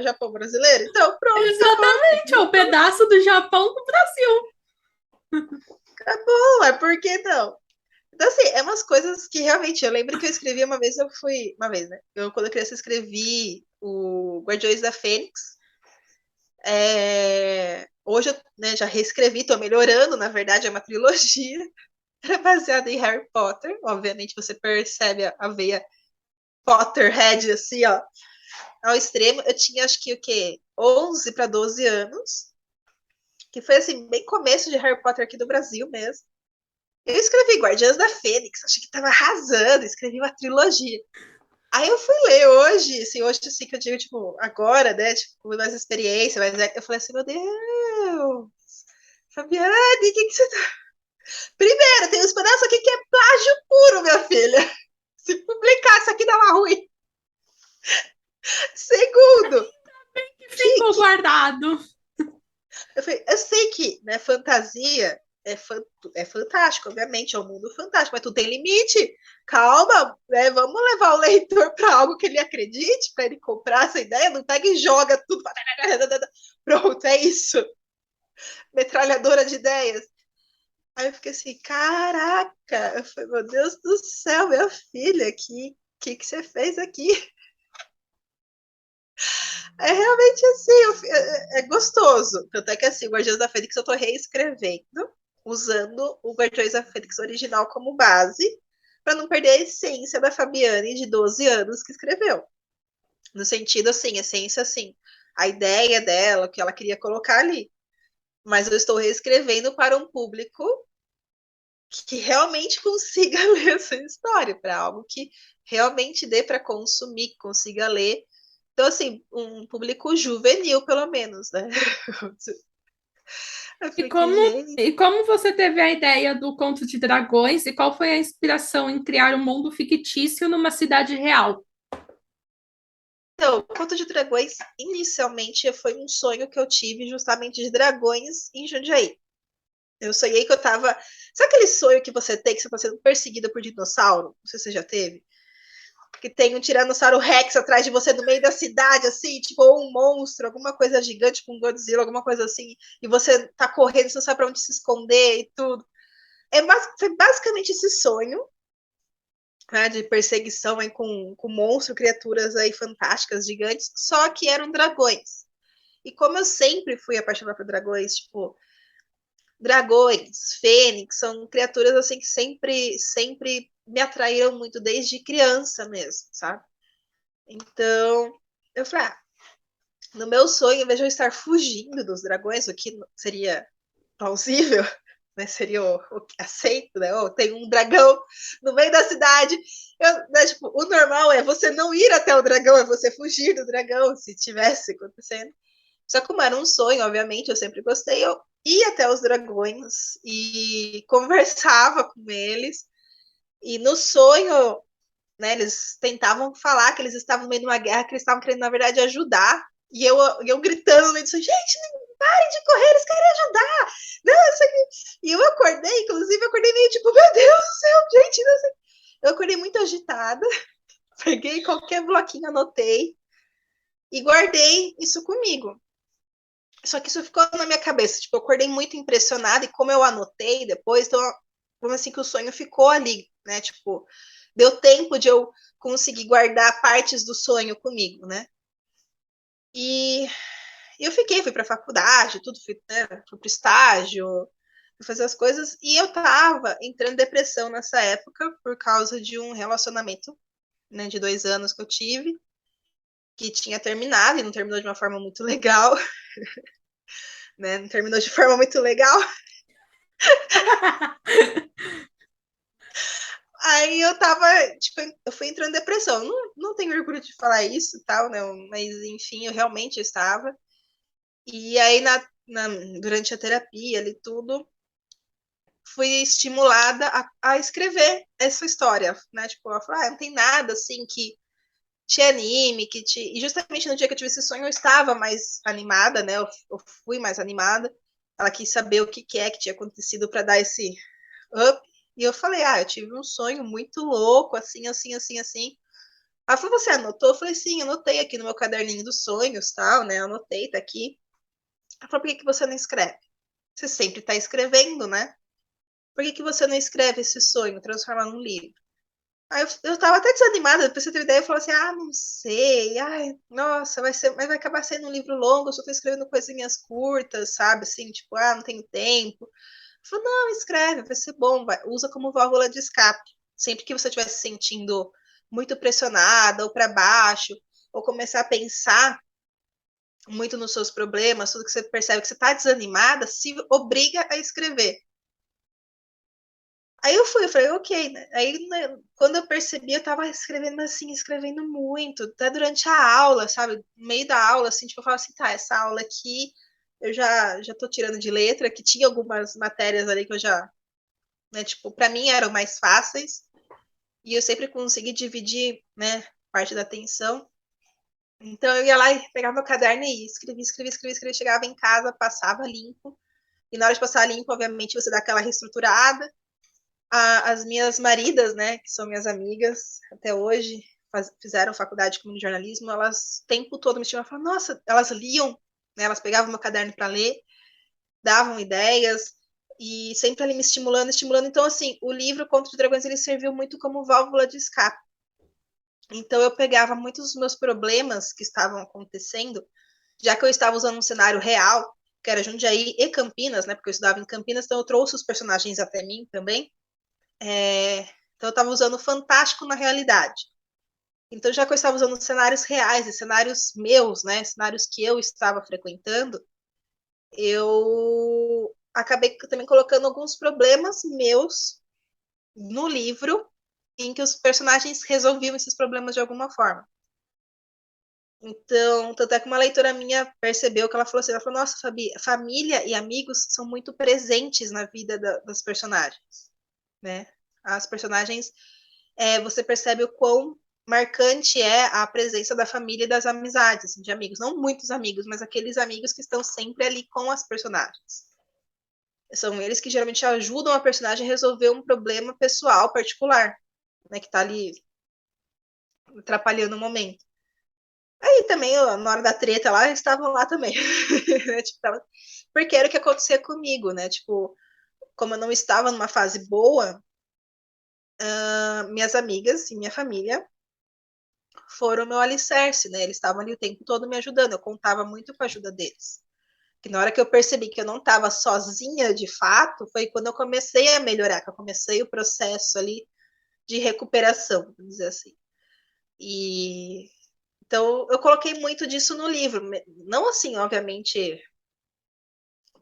Japão brasileiro? Então, pronto, acabou. Exatamente, é o pedaço do Japão do Brasil. Acabou, é por que não? Então, assim, é umas coisas que realmente, eu lembro que eu escrevi uma vez, uma vez, né? Eu, quando eu criança, escrevi o Guardiões da Fênix. Hoje eu, né, já reescrevi, tô melhorando, na verdade, é uma trilogia. Era baseada em Harry Potter. Obviamente, você percebe a veia Potterhead, assim, ó, ao extremo. Eu tinha, acho que, o quê? 11 para 12 anos. Que foi, assim, bem começo de Harry Potter aqui do Brasil mesmo. Eu escrevi Guardiões da Fênix, achei que tava arrasando, escrevi uma trilogia. Aí eu fui ler hoje, assim que eu digo, tipo, agora, né, tipo, com mais experiência, mas eu falei assim, meu Deus, Fabiane, o que você tá... Primeiro, tem uns pedaços aqui que é plágio puro, minha filha. Se publicar, isso aqui dá uma ruim. Segundo, Que ficou guardado. eu sei que, né, fantasia é fantástico, obviamente, é um mundo fantástico, mas tu tem limite. Calma, né? Vamos levar o leitor para algo que ele acredite, para ele comprar essa ideia. Não pega e joga tudo. Pronto, é isso. Metralhadora de ideias. Aí eu fiquei assim, caraca! Eu falei, meu Deus do céu, minha filha, que você fez aqui? É realmente assim, é gostoso. Tanto é que assim, o Guardiões da Fênix eu tô reescrevendo, usando o Guardiões da Fênix original como base, para não perder a essência da Fabiane de 12 anos que escreveu. No sentido assim, essência assim, a ideia dela, o que ela queria colocar ali. Mas eu estou reescrevendo para um público que realmente consiga ler essa história, para algo que realmente dê para consumir, que consiga ler. Então, assim, um público juvenil, pelo menos, né? Eu E falei que, como, gente. e como você teve a ideia do Conto de Dragões e qual foi a inspiração em criar um mundo fictício numa cidade real? Então, Conto de Dragões, inicialmente, foi um sonho que eu tive justamente de dragões em Jundiaí. Eu sonhei que eu tava. Sabe aquele sonho que você tem que você tá sendo perseguida por dinossauro? Não sei se você já teve. Que tem um Tiranossauro Rex atrás de você no meio da cidade, assim, tipo, ou um monstro, alguma coisa gigante, tipo um Godzilla, alguma coisa assim, e você tá correndo, você não sabe pra onde se esconder e tudo. Foi basicamente esse sonho, né, de perseguição aí com monstros, criaturas aí fantásticas, gigantes, só que eram dragões. E como eu sempre fui apaixonada por dragões, tipo, dragões, fênix, são criaturas assim que sempre me atraíram muito desde criança mesmo, sabe? Então, eu falei, no meu sonho, em vez de eu estar fugindo dos dragões, o que seria plausível, né? Seria o aceito, né? Oh, tem um dragão no meio da cidade. Né, tipo, o normal é você não ir até o dragão, é você fugir do dragão, se tivesse acontecendo. Só que como era um sonho, obviamente, eu sempre gostei, eu ia até os dragões e conversava com eles. E no sonho, né, eles tentavam falar que eles estavam no meio de uma guerra, que eles estavam querendo, na verdade, ajudar. E eu gritando no meio disso, gente, parem de correr, eles querem ajudar. Não, isso aqui. E eu acordei, inclusive, eu acordei meio tipo, meu Deus do céu, gente, não sei. Eu acordei muito agitada, peguei qualquer bloquinho, anotei e guardei isso comigo. Só que isso ficou na minha cabeça. Tipo, eu acordei muito impressionada e como eu anotei depois, então, como assim que o sonho ficou ali, né? Tipo, deu tempo de eu conseguir guardar partes do sonho comigo, né? E eu fui pra faculdade, tudo, fui pro estágio, fui fazer as coisas, e eu tava entrando em depressão nessa época por causa de um relacionamento, né, de 2 anos que eu tive, que tinha terminado, e não terminou de uma forma muito legal, né? Não terminou de forma muito legal. Aí eu tava, tipo, eu fui entrando em depressão. Não tenho orgulho de falar isso, tal, né? Mas enfim, eu realmente estava. E aí durante a terapia ali tudo, fui estimulada a escrever essa história, né? Tipo, ela falou, não tem nada assim que te anime, que te. E justamente no dia que eu tive esse sonho, eu estava mais animada, né? Eu fui mais animada. Ela quis saber o que é que tinha acontecido para dar esse up. E eu falei, eu tive um sonho muito louco, assim, assim, assim, assim. Ela falou, você anotou? Eu falei, sim, anotei aqui no meu caderninho dos sonhos, tal, né? Anotei, tá aqui. Ela falou, por que você não escreve? Você sempre tá escrevendo, né? Por que você não escreve esse sonho, transforma num livro? Aí eu tava até desanimada, depois você teve ideia, eu falei assim, não sei, nossa, mas vai acabar sendo um livro longo, eu só tô escrevendo coisinhas curtas, sabe, assim, tipo, não tenho tempo. Eu falei, não, escreve, vai ser bom, usa como válvula de escape. Sempre que você estiver se sentindo muito pressionada, ou para baixo, ou começar a pensar muito nos seus problemas, tudo que você percebe que você tá desanimada, se obriga a escrever. Aí eu falei, ok, né? Aí, né, quando eu percebi, eu tava escrevendo assim, escrevendo muito, até durante a aula, sabe? No meio da aula, assim, tipo, eu falava assim, tá, essa aula aqui eu já tô tirando de letra, que tinha algumas matérias ali que eu já, né, tipo, pra mim eram mais fáceis, e eu sempre consegui dividir, né, parte da atenção. Então eu ia lá e pegava meu caderno e escrevia, chegava em casa, passava limpo, e na hora de passar limpo, obviamente, você dá aquela reestruturada, as minhas maridas, né, que são minhas amigas até hoje, fizeram faculdade de jornalismo, elas o tempo todo me estimavam, falavam, nossa, elas liam, né, elas pegavam meu caderno para ler, davam ideias, e sempre ali me estimulando, estimulando. Então, assim, o livro Conto de Dragões, ele serviu muito como válvula de escape. Então, eu pegava muitos dos meus problemas que estavam acontecendo, já que eu estava usando um cenário real, que era Jundiaí e Campinas, né, porque eu estudava em Campinas, então eu trouxe os personagens até mim também. Então eu estava usando o fantástico na realidade. Então, já que eu estava usando cenários reais e cenários meus, né, cenários que eu estava frequentando, eu acabei também colocando alguns problemas meus no livro, em que os personagens resolviam esses problemas de alguma forma. Então, tanto é que uma leitora minha percebeu que ela falou assim, ela falou, nossa, Fabi, família e amigos são muito presentes na vida das personagens, né? As personagens, você percebe o quão marcante é a presença da família e das amizades, assim, de amigos. Não muitos amigos, mas aqueles amigos que estão sempre ali com as personagens. São eles que geralmente ajudam a personagem a resolver um problema pessoal particular, né, que está ali atrapalhando o momento. Aí também, na hora da treta lá, eles estavam lá também. Tipo, porque era o que acontecia comigo, né? Tipo, como eu não estava numa fase boa, minhas amigas e minha família foram o meu alicerce, né? Eles estavam ali o tempo todo me ajudando, eu contava muito com a ajuda deles. Que na hora que eu percebi que eu não estava sozinha de fato, foi quando eu comecei a melhorar, que eu comecei o processo ali de recuperação, vamos dizer assim. E então eu coloquei muito disso no livro, não assim, obviamente,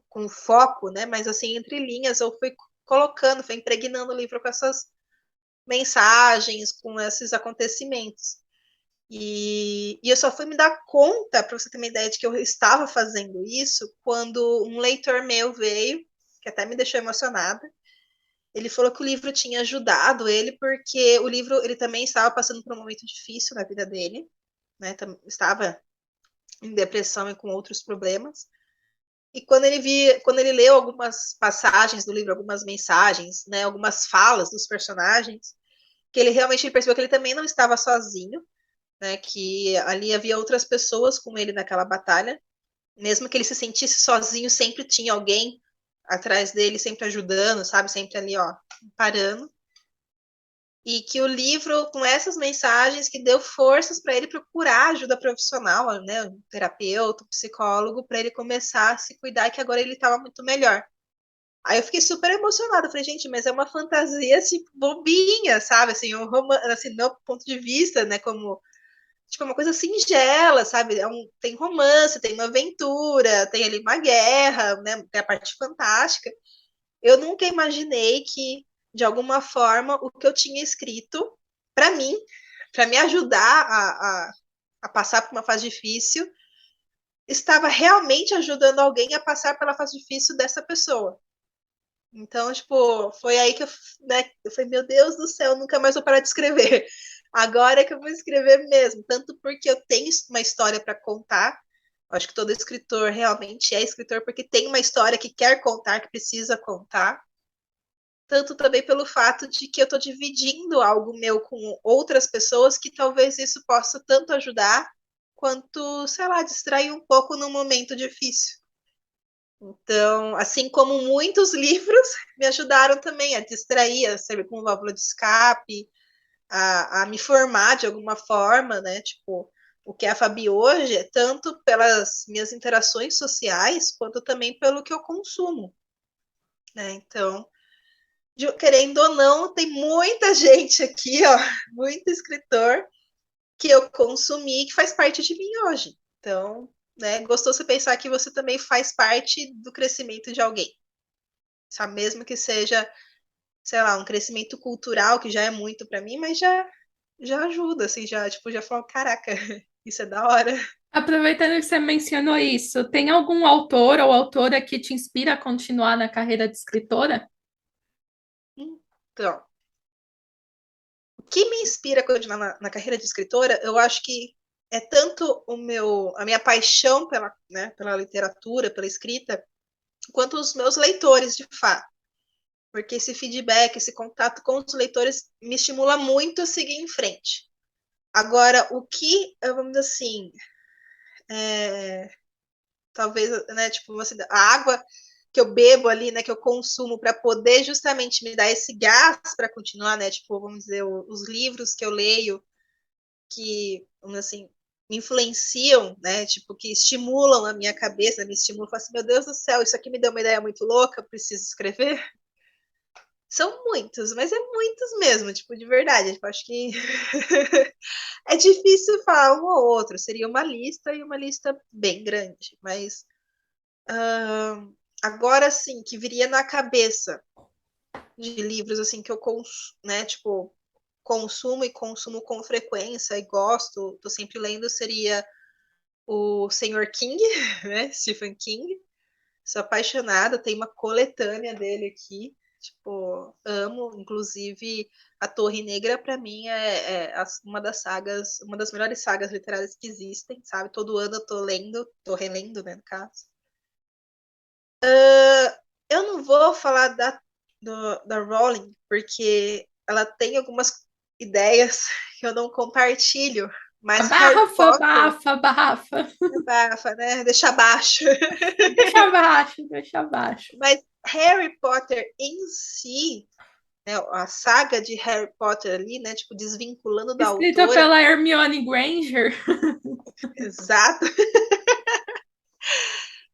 com foco, né? Mas assim, entre linhas, eu fui colocando, fui impregnando o livro com essas mensagens, com esses acontecimentos. E eu só fui me dar conta, para você ter uma ideia de que eu estava fazendo isso, quando um leitor meu veio, que até me deixou emocionada. Ele falou que o livro tinha ajudado ele, porque o livro ele também estava passando por um momento difícil na vida dele, né? Estava em depressão e com outros problemas. E quando ele leu algumas passagens do livro, algumas mensagens, né, algumas falas dos personagens, que ele realmente percebeu que ele também não estava sozinho, né, que ali havia outras pessoas com ele naquela batalha, mesmo que ele se sentisse sozinho, sempre tinha alguém atrás dele, sempre ajudando, sabe, sempre ali, ó, parando. E que o livro, com essas mensagens, que deu forças para ele procurar ajuda profissional, né, um terapeuta, um psicólogo, para ele começar a se cuidar, que agora ele estava muito melhor. Aí eu fiquei super emocionada, falei, gente, mas é uma fantasia, assim, bobinha, sabe, assim, um romance, assim, do meu ponto de vista, né, como, tipo, uma coisa singela, sabe, tem romance, tem uma aventura, tem ali uma guerra, né, tem a parte fantástica. Eu nunca imaginei que, de alguma forma, o que eu tinha escrito, para mim, para me ajudar a passar por uma fase difícil, estava realmente ajudando alguém a passar pela fase difícil dessa pessoa. Então, tipo, foi aí que eu falei, meu Deus do céu, nunca mais vou parar de escrever. Agora é que eu vou escrever mesmo, tanto porque eu tenho uma história para contar. Acho que todo escritor realmente é escritor porque tem uma história que quer contar, que precisa contar. Tanto também pelo fato de que eu estou dividindo algo meu com outras pessoas que talvez isso possa tanto ajudar quanto, sei lá, distrair um pouco num momento difícil. Então, assim como muitos livros me ajudaram também a distrair, a servir como válvula de escape, a me formar de alguma forma, né? Tipo, o que é a Fabi hoje é tanto pelas minhas interações sociais, quanto também pelo que eu consumo, né? Então, querendo ou não, tem muita gente aqui, ó, muito escritor que eu consumi que faz parte de mim hoje. Então, né, gostou você pensar que você também faz parte do crescimento de alguém. Sabe, mesmo que seja, sei lá, um crescimento cultural, que já é muito para mim, mas já ajuda, assim, já, tipo, já falo, caraca, isso é da hora. Aproveitando que você mencionou isso, tem algum autor ou autora que te inspira a continuar na carreira de escritora? Então, o que me inspira a continuar na carreira de escritora, eu acho que é tanto a minha paixão pela literatura, pela escrita, quanto os meus leitores, de fato. Porque esse feedback, esse contato com os leitores me estimula muito a seguir em frente. Agora, o que, vamos dizer assim, talvez, né, tipo, a água que eu bebo ali, né, que eu consumo para poder justamente me dar esse gás para continuar, né, tipo, vamos dizer, os livros que eu leio que, vamos dizer assim, me influenciam, né, tipo, que estimulam a minha cabeça, me estimulam, falo assim, meu Deus do céu, isso aqui me deu uma ideia muito louca, preciso escrever. São muitos, mas é muitos mesmo, tipo, de verdade. Tipo, acho que é difícil falar um ou outro. Seria uma lista e uma lista bem grande. Mas agora sim, que viria na cabeça de livros assim que eu né, tipo, consumo e consumo com frequência e gosto, tô sempre lendo, seria o Senhor King, né? Stephen King. Sou apaixonada, tem uma coletânea dele aqui. Tipo, amo, inclusive a Torre Negra para mim é uma das sagas, uma das melhores sagas literárias que existem, sabe? Todo ano eu tô lendo, tô relendo, né, no caso. Eu não vou falar da Rowling, porque ela tem algumas ideias que eu não compartilho, mas Harry Abafa, Potter, abafa, abafa. abafa, né? Deixa abaixo. Deixa abaixo, deixa abaixo. Mas Harry Potter em si, né, a saga de Harry Potter ali, né, tipo, desvinculando da Escrita autora. pela Hermione Granger. Exato.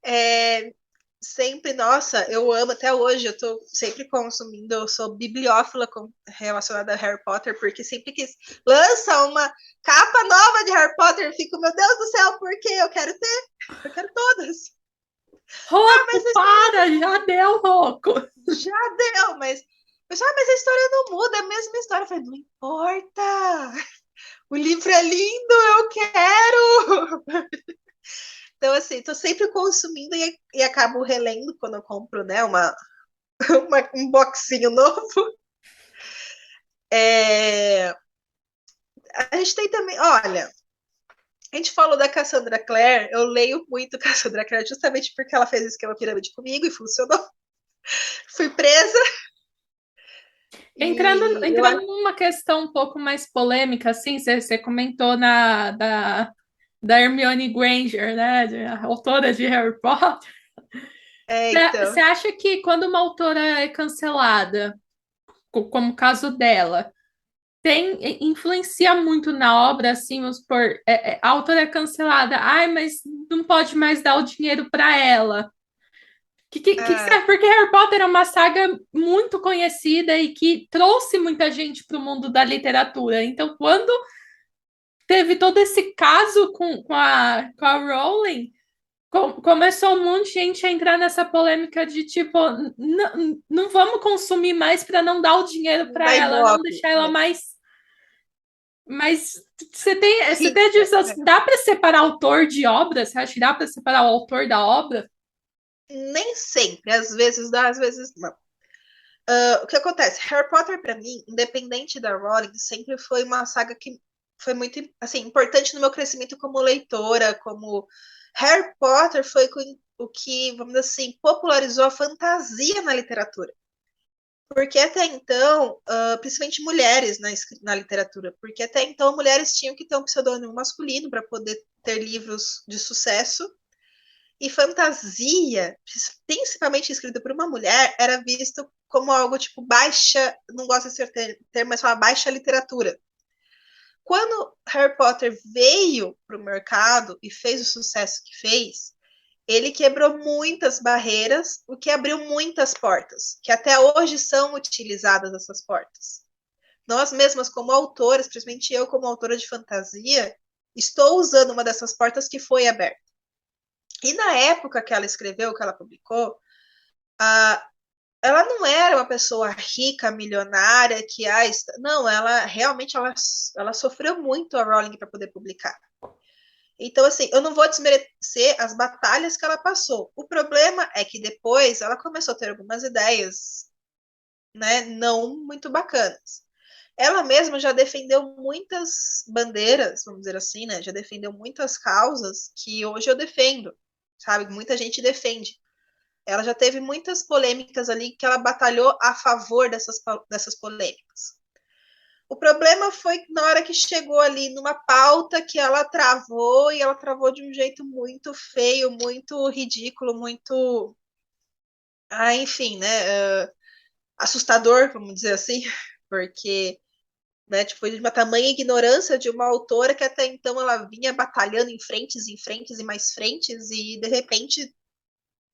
É, sempre, nossa, eu amo até hoje, eu tô sempre consumindo, eu sou bibliófila relacionada a Harry Potter, porque sempre que lança uma capa nova de Harry Potter, eu fico, meu Deus do céu, por quê? Eu quero ter, eu quero todas. Ah, mas Rocco, a história para! Já deu, Rocco! já deu, mas. Mas a história não muda, é a mesma história. Eu falei, não importa! O livro é lindo, eu quero! Então, assim, tô sempre consumindo e acabo relendo quando eu compro, né, um boxinho novo. É, a gente tem também, olha, a gente falou da Cassandra Clare, eu leio muito Cassandra Clare justamente porque ela fez esquema pirâmide comigo e funcionou. Fui presa Entrando, e eu entrando numa questão um pouco mais polêmica, assim, você comentou da Hermione Granger, né, a autora de Harry Potter. então. Você acha que quando uma autora é cancelada, como o caso dela, influencia muito na obra, assim, vamos supor, a autora é cancelada, ai, mas não pode mais dar o dinheiro para ela. Que Ah, serve? Porque Harry Potter é uma saga muito conhecida e que trouxe muita gente para o mundo da literatura. Então, quando teve todo esse caso com a Rowling, começou um monte de gente a entrar nessa polêmica de tipo, não vamos consumir mais para não dar o dinheiro não para dá ela, não ibope. deixar ela É. mais. Mas você tem a Então, divisão, dá para separar autor de obra? Você acha que dá para separar o autor da obra? nem sempre, às vezes dá, às vezes não. O que acontece? Harry Potter, para mim, independente da Rowling, sempre foi uma saga que foi muito assim, importante no meu crescimento como leitora, como Harry Potter foi o que, vamos dizer assim, popularizou a fantasia na literatura. Porque até então, principalmente mulheres na literatura, porque até então mulheres tinham que ter um pseudônimo masculino para poder ter livros de sucesso. E fantasia, principalmente escrita por uma mulher, era visto como algo tipo baixa, não gosto de ser termo, mas fala baixa literatura. Quando Harry Potter veio para o mercado e fez o sucesso que fez, ele quebrou muitas barreiras, o que abriu muitas portas, que até hoje são utilizadas essas portas. Nós mesmas, como autoras, principalmente eu como autora de fantasia, estou usando uma dessas portas que foi aberta. E na época que ela escreveu, que ela publicou, ela não era uma pessoa rica, milionária, que não, ela realmente ela sofreu muito a Rowling para poder publicar. Então, assim, eu não vou desmerecer as batalhas que ela passou. O problema é que depois ela começou a ter algumas ideias, né, não muito bacanas. Ela mesma já defendeu muitas bandeiras, vamos dizer assim, né? Já defendeu muitas causas que hoje eu defendo, sabe? Muita gente defende. Ela já teve muitas polêmicas ali que ela batalhou a favor dessas polêmicas. O problema foi que na hora que chegou ali numa pauta que ela travou, e ela travou de um jeito muito feio, muito ridículo, muito. Enfim, né? Assustador, vamos dizer assim, porque né, tipo, foi de uma tamanha ignorância de uma autora que até então ela vinha batalhando em frentes e mais frentes, e de repente,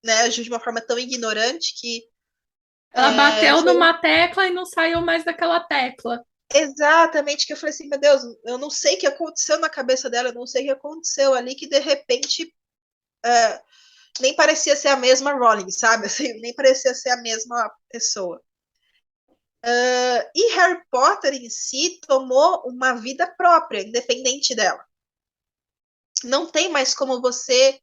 né, agiu de uma forma tão ignorante que Ela bateu foi numa tecla e não saiu mais daquela tecla. exatamente que eu falei assim, meu Deus, eu não sei o que aconteceu na cabeça dela, eu não sei o que aconteceu ali, que de repente nem parecia ser a mesma Rowling, sabe? Assim, nem parecia ser a mesma pessoa. E Harry Potter em si tomou uma vida própria, independente dela. Não tem mais como você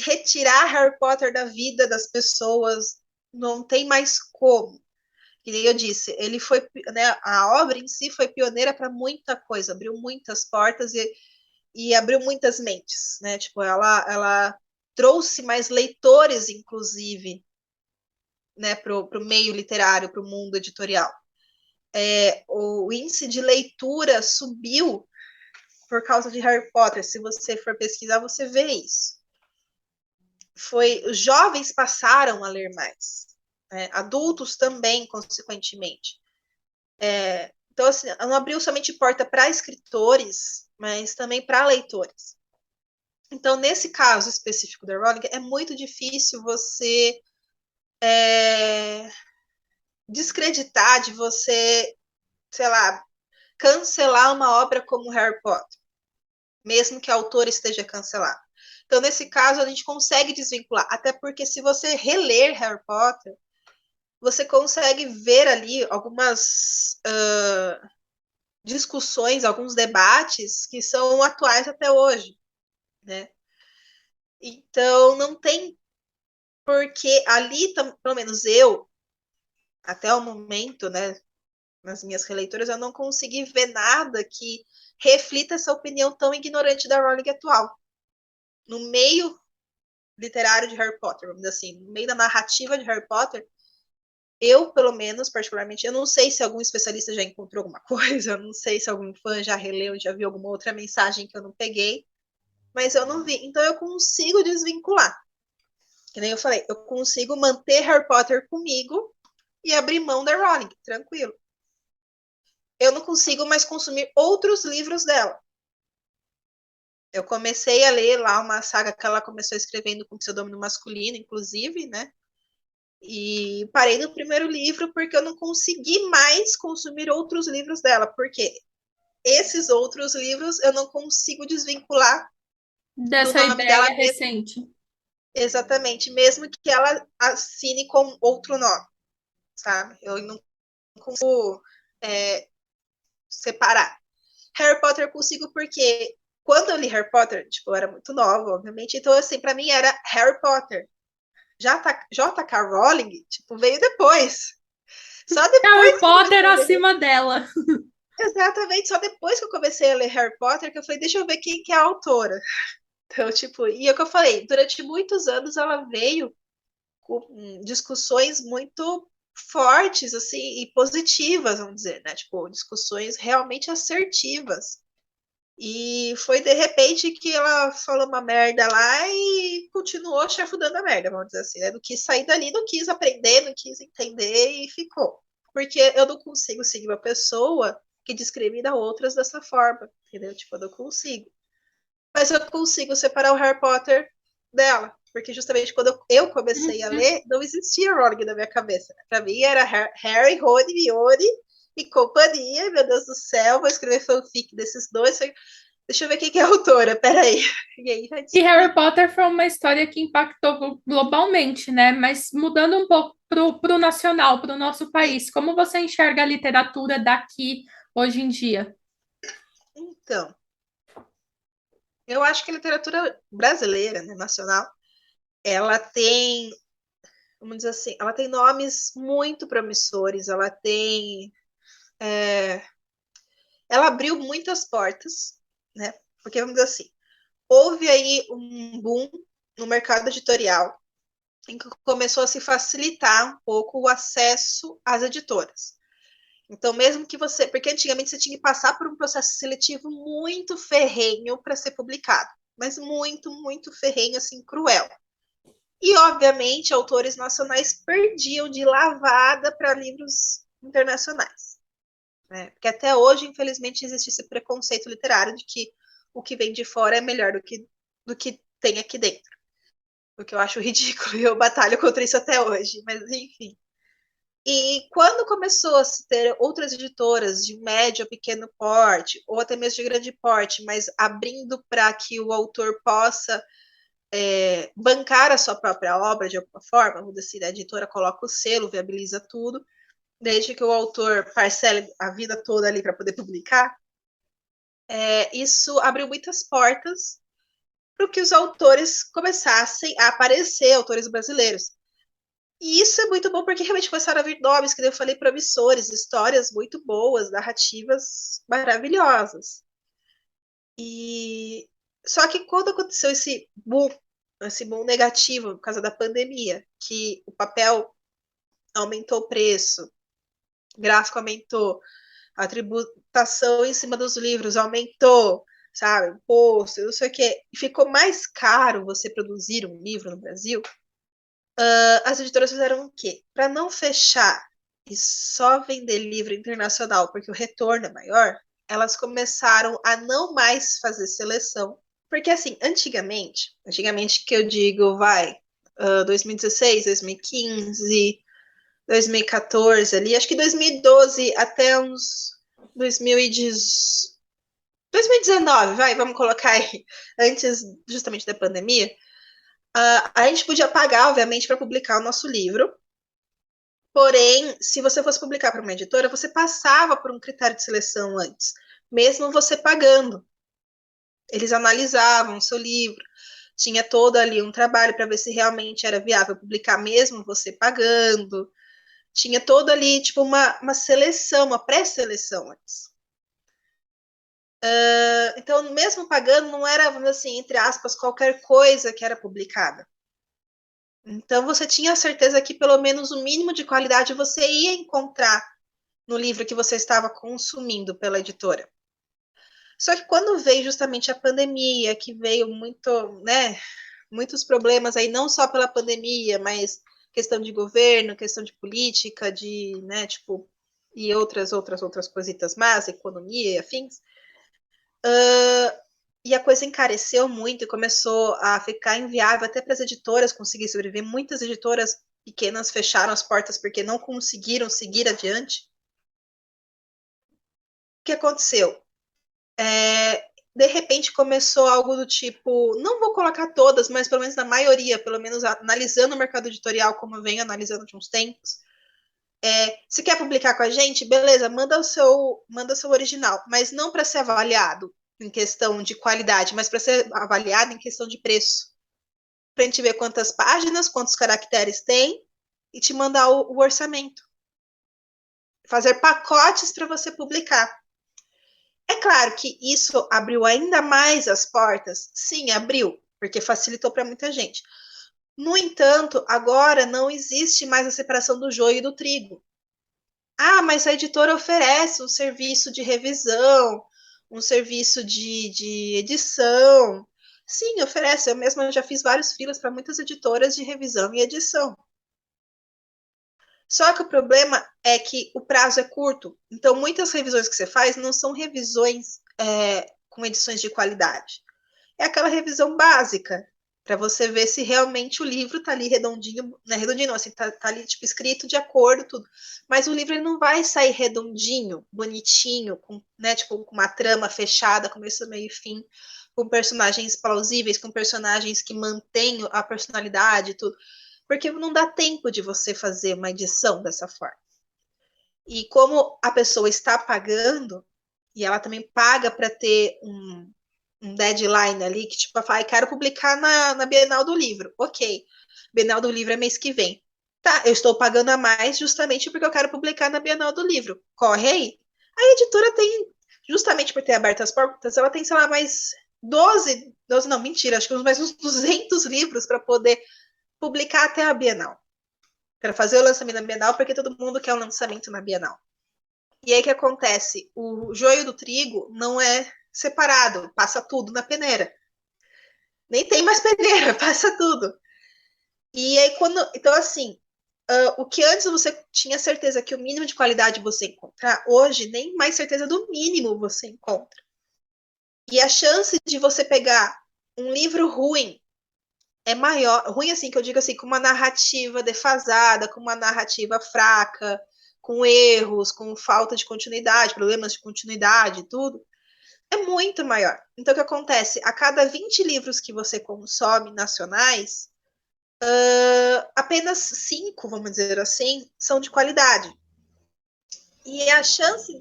retirar Harry Potter da vida das pessoas, não tem mais como. Que nem eu disse, ele foi, né, a obra em si foi pioneira para muita coisa, abriu muitas portas e abriu muitas mentes, né? Tipo, ela trouxe mais leitores, inclusive, né, pro meio literário, pro mundo editorial. O índice de leitura subiu por causa de Harry Potter. Se você for pesquisar, você vê isso. Os jovens passaram a ler mais. né? Adultos também, consequentemente. Então, assim, não abriu somente porta para escritores, mas também para leitores. Então, nesse caso específico da Rowling, é muito difícil você descreditar, de você, sei lá, cancelar uma obra como Harry Potter, mesmo que a autora esteja cancelada. Então, nesse caso, a gente consegue desvincular, até porque se você reler Harry Potter, você consegue ver ali algumas discussões, alguns debates que são atuais até hoje, né? Então, não tem porque ali, pelo menos eu, até o momento, né, nas minhas releituras, eu não consegui ver nada que reflita essa opinião tão ignorante da Rowling atual. No meio literário de Harry Potter, vamos dizer assim, no meio da narrativa de Harry Potter, eu, pelo menos, particularmente, eu não sei se algum especialista já encontrou alguma coisa, eu não sei se algum fã já releu, já viu alguma outra mensagem que eu não peguei, mas eu não vi. Então eu consigo desvincular. Que nem eu falei, eu consigo manter Harry Potter comigo e abrir mão da Rowling, tranquilo. Eu não consigo mais consumir outros livros dela. Eu comecei a ler lá uma saga que ela começou escrevendo com pseudônimo masculino, inclusive, né? E parei no primeiro livro porque eu não consegui mais consumir outros livros dela, porque esses outros livros eu não consigo desvincular do Dessa nome dela ideia mesmo, recente. exatamente, mesmo que ela assine com outro nome, sabe? Eu não consigo separar. Harry Potter eu consigo porque quando eu li Harry Potter, tipo, eu era muito nova, obviamente, então assim, para mim era Harry Potter. J.K. Rowling, tipo, veio depois. Só depois Harry que eu Potter comecei a ler. acima dela. Exatamente, só depois que eu comecei a ler Harry Potter, que eu falei, deixa eu ver quem que é a autora. Então, tipo, e é o que eu falei, durante muitos anos ela veio com discussões muito fortes, assim, e positivas, vamos dizer, né? Tipo, discussões realmente assertivas. E foi de repente que ela falou uma merda lá e continuou chafurdando a merda, vamos dizer assim, né? Não quis sair dali, não quis aprender, não quis entender e ficou. Porque eu não consigo seguir uma pessoa que discrimina outras dessa forma, entendeu? Tipo, eu não consigo. Mas eu consigo separar o Harry Potter dela. Porque justamente quando eu comecei a Uhum. ler, não existia Rowling na minha cabeça. Pra mim era Harry, Rony, Mione e companhia. Meu Deus do céu, vou escrever fanfic desses dois. Deixa eu ver quem que é a autora, peraí. E aí vai E descobrir. Harry Potter foi uma história que impactou globalmente, né? Mas mudando um pouco pro nacional, pro nosso país, como você enxerga a literatura daqui hoje em dia? Então, eu acho que a literatura brasileira, né, nacional, ela tem, vamos dizer assim, ela tem nomes muito promissores, ela tem. Ela abriu muitas portas, né? Porque, vamos dizer assim, houve aí um boom no mercado editorial em que começou a se facilitar um pouco o acesso às editoras. Então, mesmo que você. Porque antigamente você tinha que passar por um processo seletivo muito ferrenho para ser publicado. Mas muito, muito ferrenho, assim, cruel. E, obviamente, autores nacionais perdiam de lavada para livros internacionais. Né? Porque até hoje, infelizmente, existe esse preconceito literário de que o que vem de fora é melhor do que tem aqui dentro. O que eu acho ridículo e eu batalho contra isso até hoje. Mas, enfim. E quando começou a se ter outras editoras de médio a pequeno porte, ou até mesmo de grande porte, mas abrindo para que o autor possa bancar a sua própria obra de alguma forma, vamos dizer assim, a editora coloca o selo, viabiliza tudo, desde que o autor parcele a vida toda ali para poder publicar, isso abriu muitas portas para que os autores começassem a aparecer, autores brasileiros. E isso é muito bom porque realmente começaram a vir nomes, que eu falei, promissores, histórias muito boas, narrativas maravilhosas. E só que quando aconteceu esse boom negativo por causa da pandemia, que o papel aumentou o preço, o gráfico aumentou, a tributação em cima dos livros aumentou, sabe? Imposto, não sei o quê. E ficou mais caro você produzir um livro no Brasil. As editoras fizeram o quê? Para não fechar e só vender livro internacional, porque o retorno é maior, elas começaram a não mais fazer seleção. Porque, assim, antigamente que eu digo, 2016, 2015, 2014 ali, acho que 2012 até uns 2010, 2019, vamos colocar aí, antes justamente da pandemia, a gente podia pagar, obviamente, para publicar o nosso livro. Porém, se você fosse publicar para uma editora, você passava por um critério de seleção antes, mesmo você pagando. Eles analisavam o seu livro, tinha todo ali um trabalho para ver se realmente era viável publicar mesmo você pagando. Tinha todo ali, tipo, uma seleção, uma pré-seleção antes. Então, mesmo pagando, não era, vamos dizer assim, entre aspas, qualquer coisa que era publicada. Então, você tinha a certeza que pelo menos o mínimo de qualidade você ia encontrar no livro que você estava consumindo pela editora. Só que quando veio justamente a pandemia, que veio muitos problemas aí, não só pela pandemia, mas questão de governo, questão de política, e outras coisitas más, economia e afins, e a coisa encareceu muito e começou a ficar inviável até para as editoras conseguir sobreviver. Muitas editoras pequenas fecharam as portas porque não conseguiram seguir adiante. O que aconteceu? De repente começou algo do tipo, não vou colocar todas, mas pelo menos na maioria, pelo menos analisando o mercado editorial como eu venho analisando de uns tempos, se quer publicar com a gente, beleza, manda seu original, mas não para ser avaliado em questão de qualidade, mas para ser avaliado em questão de preço. Para a gente ver quantas páginas, quantos caracteres tem e te mandar o orçamento. Fazer pacotes para você publicar. É claro que isso abriu ainda mais as portas. Sim, abriu, porque facilitou para muita gente. No entanto, agora não existe mais a separação do joio e do trigo. Ah, mas a editora oferece um serviço de revisão, um serviço de edição. Sim, oferece. Eu mesma já fiz vários freelas para muitas editoras de revisão e edição. Só que o problema é que o prazo é curto. Então, muitas revisões que você faz não são revisões com edições de qualidade. É aquela revisão básica, para você ver se realmente o livro está ali redondinho, não é redondinho não, assim, tá ali tipo, escrito de acordo, tudo. Mas o livro ele não vai sair redondinho, bonitinho, com uma trama fechada, começo, meio e fim, com personagens plausíveis, com personagens que mantêm a personalidade e tudo. Porque não dá tempo de você fazer uma edição dessa forma. E como a pessoa está pagando, e ela também paga para ter um deadline ali, que tipo, fala, quero publicar na Bienal do Livro. Ok, Bienal do Livro é mês que vem. Tá, eu estou pagando a mais justamente porque eu quero publicar na Bienal do Livro. Corre aí. A editora tem, justamente por ter aberto as portas, ela tem, sei lá, mais 12 não, mentira, acho que mais uns 200 livros para poder publicar até a Bienal. Para fazer o lançamento na Bienal, porque todo mundo quer um lançamento na Bienal. E aí o que acontece? O joio do trigo não é separado, passa tudo na peneira. Nem tem mais peneira, passa tudo. E aí quando. Então, assim, o que antes você tinha certeza que o mínimo de qualidade você encontrar, hoje nem mais certeza do mínimo você encontra. E a chance de você pegar um livro ruim é maior, ruim assim, que eu digo assim, com uma narrativa defasada, com uma narrativa fraca, com erros, com falta de continuidade, problemas de continuidade, tudo, é muito maior. Então, o que acontece? A cada 20 livros que você consome nacionais, apenas 5, vamos dizer assim, são de qualidade. E a chance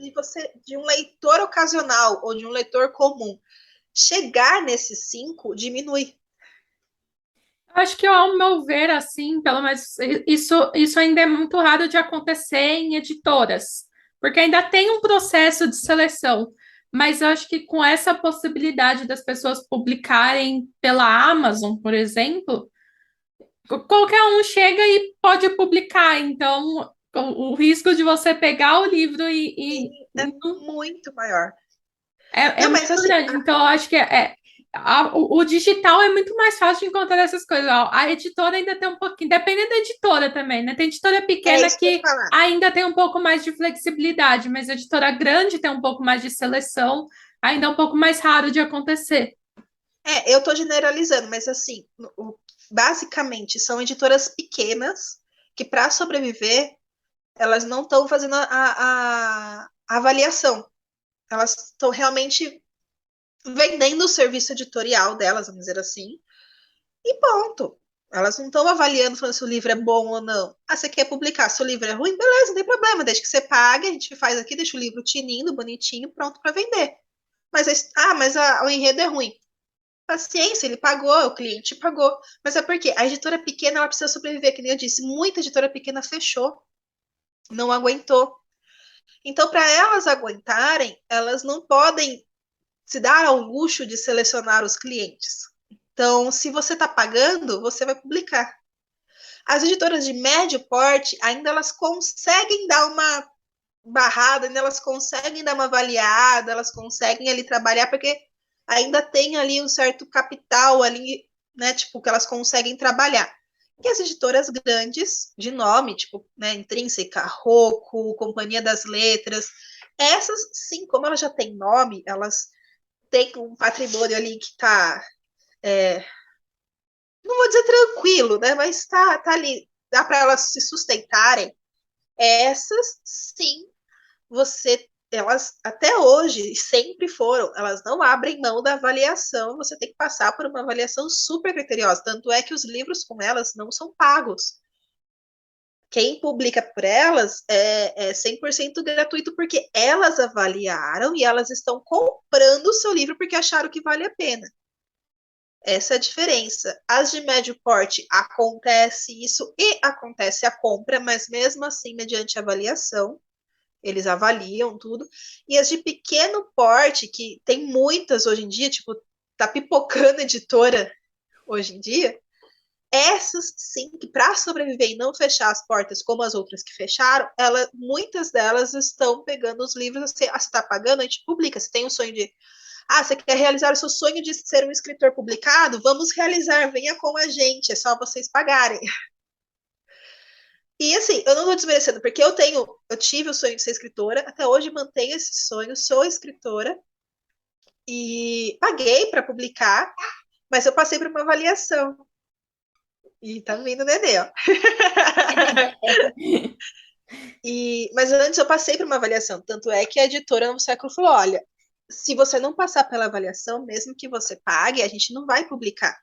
de um leitor ocasional ou de um leitor comum chegar nesses 5 diminui. Acho que, ao meu ver, assim, pelo menos isso ainda é muito raro de acontecer em editoras, porque ainda tem um processo de seleção. Mas eu acho que com essa possibilidade das pessoas publicarem pela Amazon, por exemplo, qualquer um chega e pode publicar. Então, o risco de você pegar o livro E é muito maior. é Não, muito mas assim, grande. Então, eu acho que o digital é muito mais fácil de encontrar essas coisas. Ó, a editora ainda tem um pouquinho, dependendo da editora também, né? Tem editora É pequena isso que eu ia que falar. ainda tem um pouco mais de flexibilidade, mas a editora grande tem um pouco mais de seleção, ainda é um pouco mais raro de acontecer. Eu tô generalizando, mas assim, basicamente são editoras pequenas que, para sobreviver, elas não estão fazendo a avaliação. Elas estão realmente vendendo o serviço editorial delas, vamos dizer assim, e ponto. Elas não estão avaliando, falando se o livro é bom ou não. Ah, você quer publicar? Se o livro é ruim, beleza, não tem problema. Desde que você pague, a gente faz aqui, deixa o livro tinindo, bonitinho, pronto para vender. Mas o enredo é ruim. Paciência, ele pagou, o cliente pagou. Mas é porque a editora pequena ela precisa sobreviver, que nem eu disse. Muita editora pequena fechou, não aguentou. Então, para elas aguentarem, elas não podem se dar ao luxo de selecionar os clientes. Então, se você está pagando, você vai publicar. As editoras de médio porte, ainda elas conseguem dar uma barrada, ainda elas conseguem dar uma avaliada, elas conseguem ali trabalhar, porque ainda tem ali um certo capital ali, né, tipo, que elas conseguem trabalhar. E as editoras grandes, de nome, tipo, né, Intrínseca, Rocco, Companhia das Letras, essas, sim, como elas já têm nome, elas têm um patrimônio ali que está não vou dizer tranquilo, né? Mas tá ali, dá para elas se sustentarem. Essas, sim, elas até hoje sempre foram, elas não abrem mão da avaliação. Você tem que passar por uma avaliação super criteriosa. Tanto é que os livros com elas não são pagos. Quem publica por elas é 100% gratuito, porque elas avaliaram e elas estão comprando o seu livro porque acharam que vale a pena. Essa é a diferença. As de médio porte acontece isso e acontece a compra, mas mesmo assim, mediante avaliação, eles avaliam tudo. E as de pequeno porte, que tem muitas hoje em dia, tipo, tá pipocando editora hoje em dia, essas sim, que para sobreviver e não fechar as portas como as outras que fecharam, muitas delas estão pegando os livros assim, você está pagando, a gente publica. Você tem um sonho de você quer realizar o seu sonho de ser um escritor publicado? Vamos realizar, venha com a gente, é só vocês pagarem. E assim, eu não estou desmerecendo, porque eu tive o sonho de ser escritora, até hoje mantenho esse sonho, sou escritora e paguei para publicar, mas eu passei por uma avaliação. E tá vindo o nenê, ó. Mas antes eu passei por uma avaliação, tanto é que a editora no século falou: olha, se você não passar pela avaliação, mesmo que você pague, a gente não vai publicar.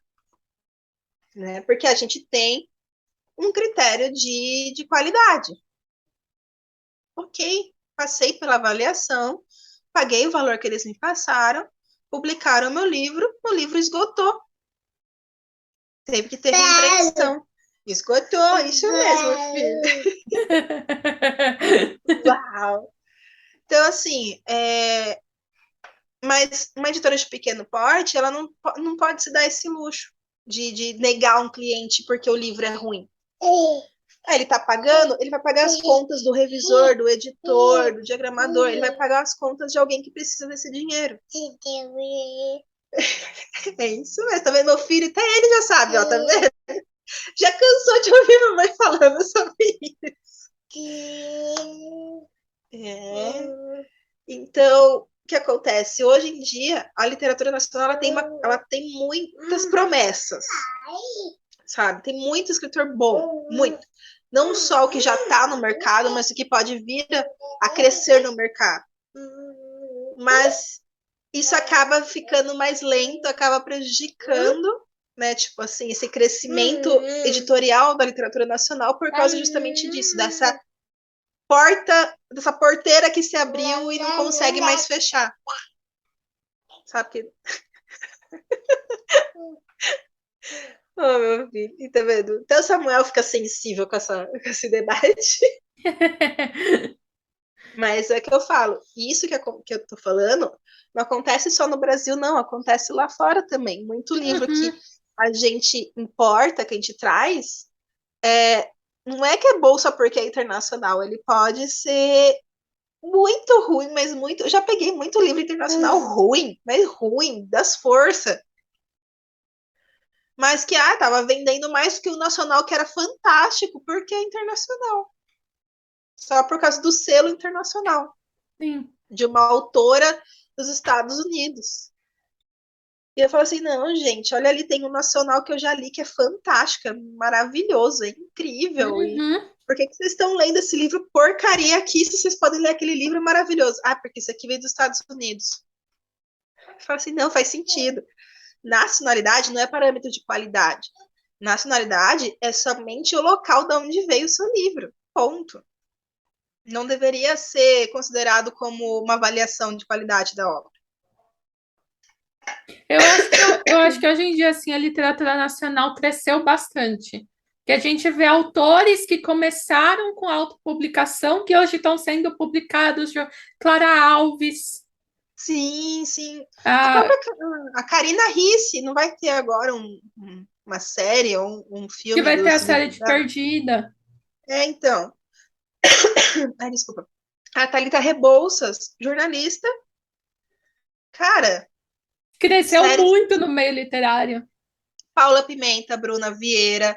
Né? Porque a gente tem um critério de qualidade. Ok, passei pela avaliação, paguei o valor que eles me passaram, publicaram meu livro esgotou. Teve que ter reimpressão. Esgotou, isso mesmo, filho. Uau! Então, assim, mas uma editora de pequeno porte, ela não pode se dar esse luxo de negar um cliente porque o livro é ruim. Ele tá pagando, ele vai pagar as contas do revisor, do editor, do diagramador, ele vai pagar as contas de alguém que precisa desse dinheiro. É isso mesmo, tá vendo? Meu filho, até ele já sabe, ó, tá vendo? Já cansou de ouvir mamãe falando sobre isso. Então, o que acontece? Hoje em dia, a literatura nacional ela tem muitas promessas, sabe? Tem muito escritor bom, muito. Não só o que já está no mercado, mas o que pode vir a crescer no mercado. Mas isso acaba ficando mais lento, acaba prejudicando, né? Tipo assim, esse crescimento editorial da literatura nacional por causa justamente disso, dessa porteira que se abriu e não consegue mais fechar. Sabe que... Oh, meu filho, tá vendo? Então o Samuel fica sensível com esse debate. Mas é que eu falo, isso que eu tô falando não acontece só no Brasil, não, acontece lá fora também. Muito livro que a gente importa, que a gente traz, não é que é bom só porque é internacional, ele pode ser muito ruim, mas muito. Eu já peguei muito livro internacional ruim, mas ruim, das forças. mas que tava vendendo mais que o nacional, que era fantástico, porque é internacional. Só por causa do selo internacional Sim. de uma autora dos Estados Unidos. E eu falo assim, não, gente, olha ali, tem um nacional que eu já li que é fantástico, é maravilhoso, é incrível. E Uhum. por que vocês estão lendo esse livro porcaria aqui se vocês podem ler aquele livro maravilhoso? Porque isso aqui veio dos Estados Unidos. Eu falo assim, não, faz sentido. Nacionalidade não é parâmetro de qualidade. Nacionalidade é somente o local de onde veio o seu livro. Ponto. Não deveria ser considerado como uma avaliação de qualidade da obra. Eu acho que hoje em dia assim, a literatura nacional cresceu bastante. Que a gente vê autores que começaram com autopublicação, que hoje estão sendo publicados, Clara Alves, Sim, sim. A a, própria a Karina Ricci não vai ter agora uma série ou um que filme vai ter a dos série livros de dela? Perdida. Então. Ai, desculpa. A Thalita Rebouças, jornalista. Cara, Cresceu séries. muito no meio literário. Paula Pimenta, Bruna Vieira,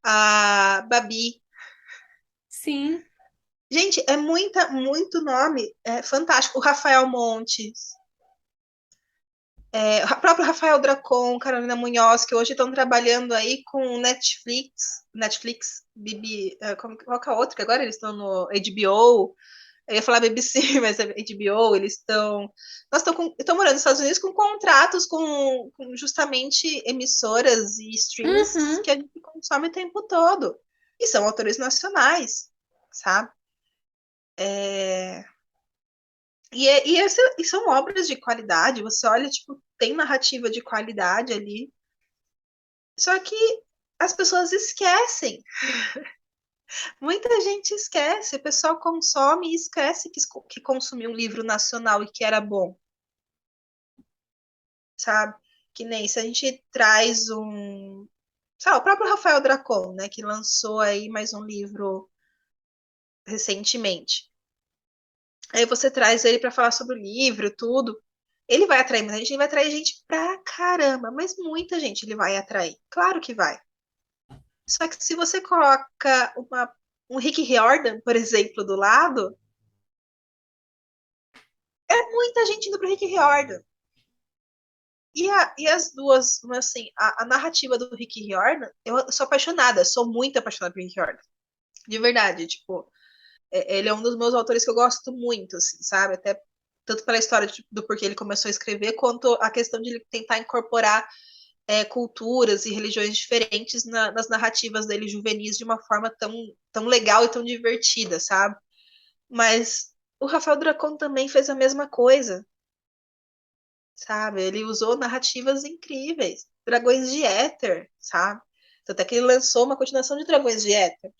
a Babi. Sim. Gente, é muito nome. É fantástico. O Rafael Montes. O próprio Rafael Dracon, Carolina Munhoz, que hoje estão trabalhando aí com Netflix, qual que é a outra? Que agora eles estão no HBO, eu ia falar BBC, mas é HBO, eles estão. Nós estamos morando nos Estados Unidos com contratos com justamente emissoras e streams Uhum. que a gente consome o tempo todo. E são autores nacionais, sabe? É, e são obras de qualidade, você olha, tipo, tem narrativa de qualidade ali. Só que as pessoas esquecem. Muita gente esquece. O pessoal consome e esquece que consumiu um livro nacional e que era bom, sabe? Que nem se a gente traz sabe, o próprio Rafael Dracon, né, que lançou aí mais um livro recentemente. Aí você traz ele para falar sobre o livro, tudo. Ele vai atrair muita gente, ele vai atrair gente pra caramba, mas muita gente ele vai atrair. Claro que vai. Só que se você coloca um Rick Riordan, por exemplo, do lado, é muita gente indo pro Rick Riordan. E as duas, assim, a narrativa do Rick Riordan, eu sou apaixonada, sou muito apaixonada por Rick Riordan. De verdade, tipo, ele é um dos meus autores que eu gosto muito, assim, sabe? Até tanto pela história do porquê ele começou a escrever, quanto a questão de ele tentar incorporar culturas e religiões diferentes nas narrativas dele juvenis de uma forma tão legal e tão divertida, sabe? Mas o Rafael Dracon também fez a mesma coisa, sabe? Ele usou narrativas incríveis. Dragões de Éter, sabe? Tanto é que ele lançou uma continuação de Dragões de Éter.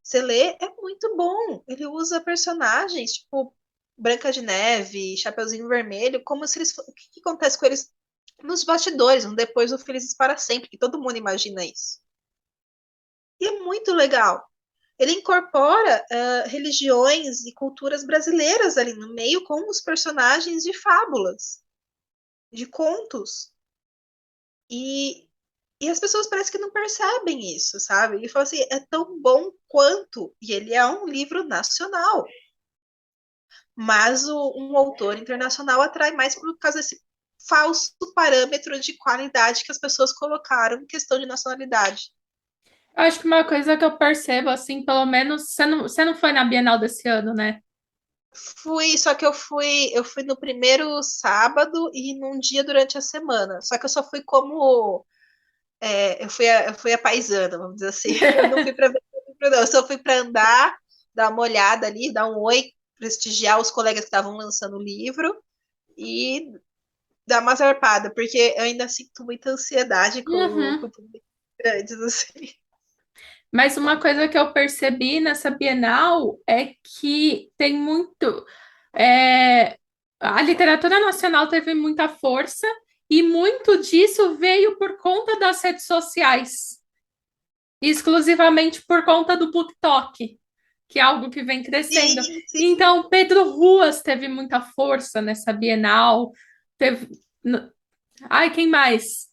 Você lê, é muito bom. Ele usa personagens, tipo Branca de Neve, Chapeuzinho Vermelho, como se eles. O que acontece com eles nos bastidores, no depois do Felizes para Sempre, que todo mundo imagina isso. E é muito legal. Ele incorpora religiões e culturas brasileiras ali no meio com os personagens de fábulas, de contos. E, e as pessoas parecem que não percebem isso, sabe? Ele fala assim, é tão bom quanto. E ele é um livro nacional. Mas um autor internacional atrai mais por causa desse falso parâmetro de qualidade que as pessoas colocaram em questão de nacionalidade. Eu acho que uma coisa que eu percebo, assim, pelo menos, você não foi na Bienal desse ano, né? Só que eu fui no primeiro sábado e num dia durante a semana. Só que eu só fui como eu fui a paisana, vamos dizer assim. Eu não fui para ver, não. Eu só fui para andar, dar uma olhada ali, dar um oi, prestigiar os colegas que estavam lançando o livro e dar uma zarpada, porque eu ainda sinto muita ansiedade com Uhum. públicos grandes, assim. Mas uma coisa que eu percebi nessa Bienal é que tem muito. é, a literatura nacional teve muita força e muito disso veio por conta das redes sociais, exclusivamente por conta do BookTok, que é algo que vem crescendo. Sim, sim. Então, Pedro Ruas teve muita força nessa Bienal. Teve. Ai, quem mais?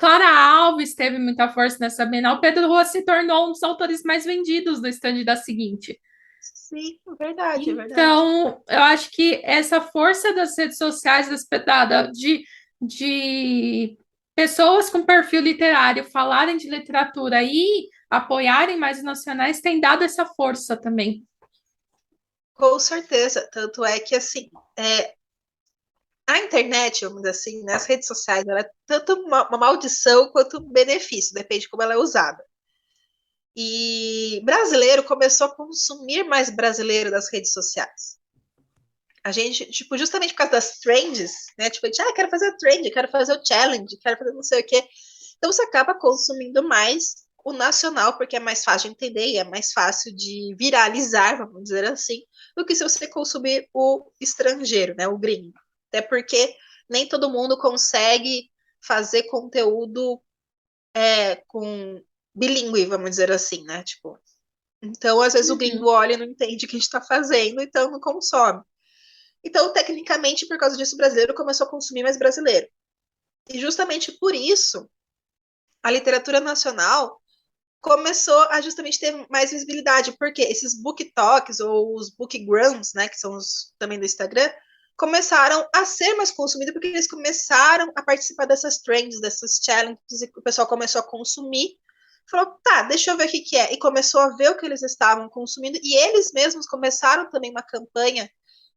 Clara Alves teve muita força nessa Bienal. Pedro Rua se tornou um dos autores mais vendidos do stand da seguinte. Sim, verdade, é verdade. Então, eu acho que essa força das redes sociais, de pessoas com perfil literário falarem de literatura e apoiarem mais os nacionais, tem dado essa força também. Com certeza. Tanto é que, assim, a internet, vamos dizer assim, né, as redes sociais, ela é tanto uma maldição quanto um benefício, depende de como ela é usada. E brasileiro começou a consumir mais brasileiro das redes sociais. A gente, tipo, justamente por causa das trends, né? Tipo, a gente, quero fazer a trend, quero fazer o challenge, quero fazer não sei o quê. Então você acaba consumindo mais o nacional, porque é mais fácil de entender e é mais fácil de viralizar, vamos dizer assim, do que se você consumir o estrangeiro, né? O gringo. Até porque nem todo mundo consegue fazer conteúdo com bilíngue, vamos dizer assim, né? Tipo, então, às vezes o gringo Uhum. olha e não entende o que a gente está fazendo, então não consome. Então, tecnicamente, por causa disso, o brasileiro começou a consumir mais brasileiro. E justamente por isso, a literatura nacional começou a justamente ter mais visibilidade, porque esses book talks ou os bookgrams, né, que são os também do Instagram, começaram a ser mais consumidos porque eles começaram a participar dessas trends, dessas challenges, e o pessoal começou a consumir. Falou, tá, deixa eu ver o que, que é. E começou a ver o que eles estavam consumindo, e eles mesmos começaram também uma campanha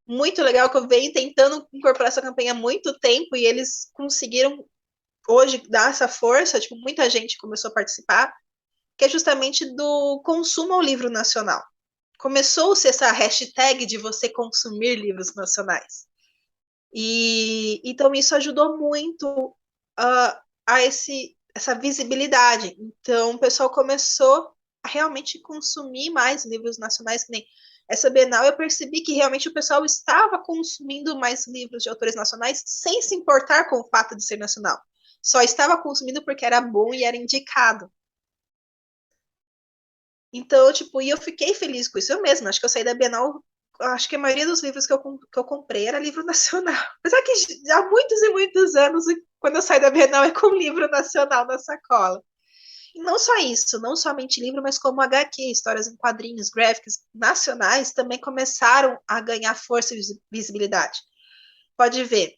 muito legal que eu venho tentando incorporar essa campanha há muito tempo e eles conseguiram hoje dar essa força, tipo, muita gente começou a participar, que é justamente do consumo ao livro nacional. Começou-se essa hashtag de você consumir livros nacionais. E então isso ajudou muito a essa visibilidade. Então o pessoal começou a realmente consumir mais livros nacionais, que nem essa Bienal, eu percebi que realmente o pessoal estava consumindo mais livros de autores nacionais sem se importar com o fato de ser nacional. Só estava consumindo porque era bom e era indicado. Então, tipo, e eu fiquei feliz com isso. Eu mesma, acho que eu saí da Bienal, acho que a maioria dos livros que eu comprei era livro nacional. Apesar que há muitos e muitos anos, quando eu saio da Bienal, é com livro nacional na sacola. E não só isso, não somente livro, mas como HQ, histórias em quadrinhos, gráficos nacionais, também começaram a ganhar força e visibilidade. Pode ver,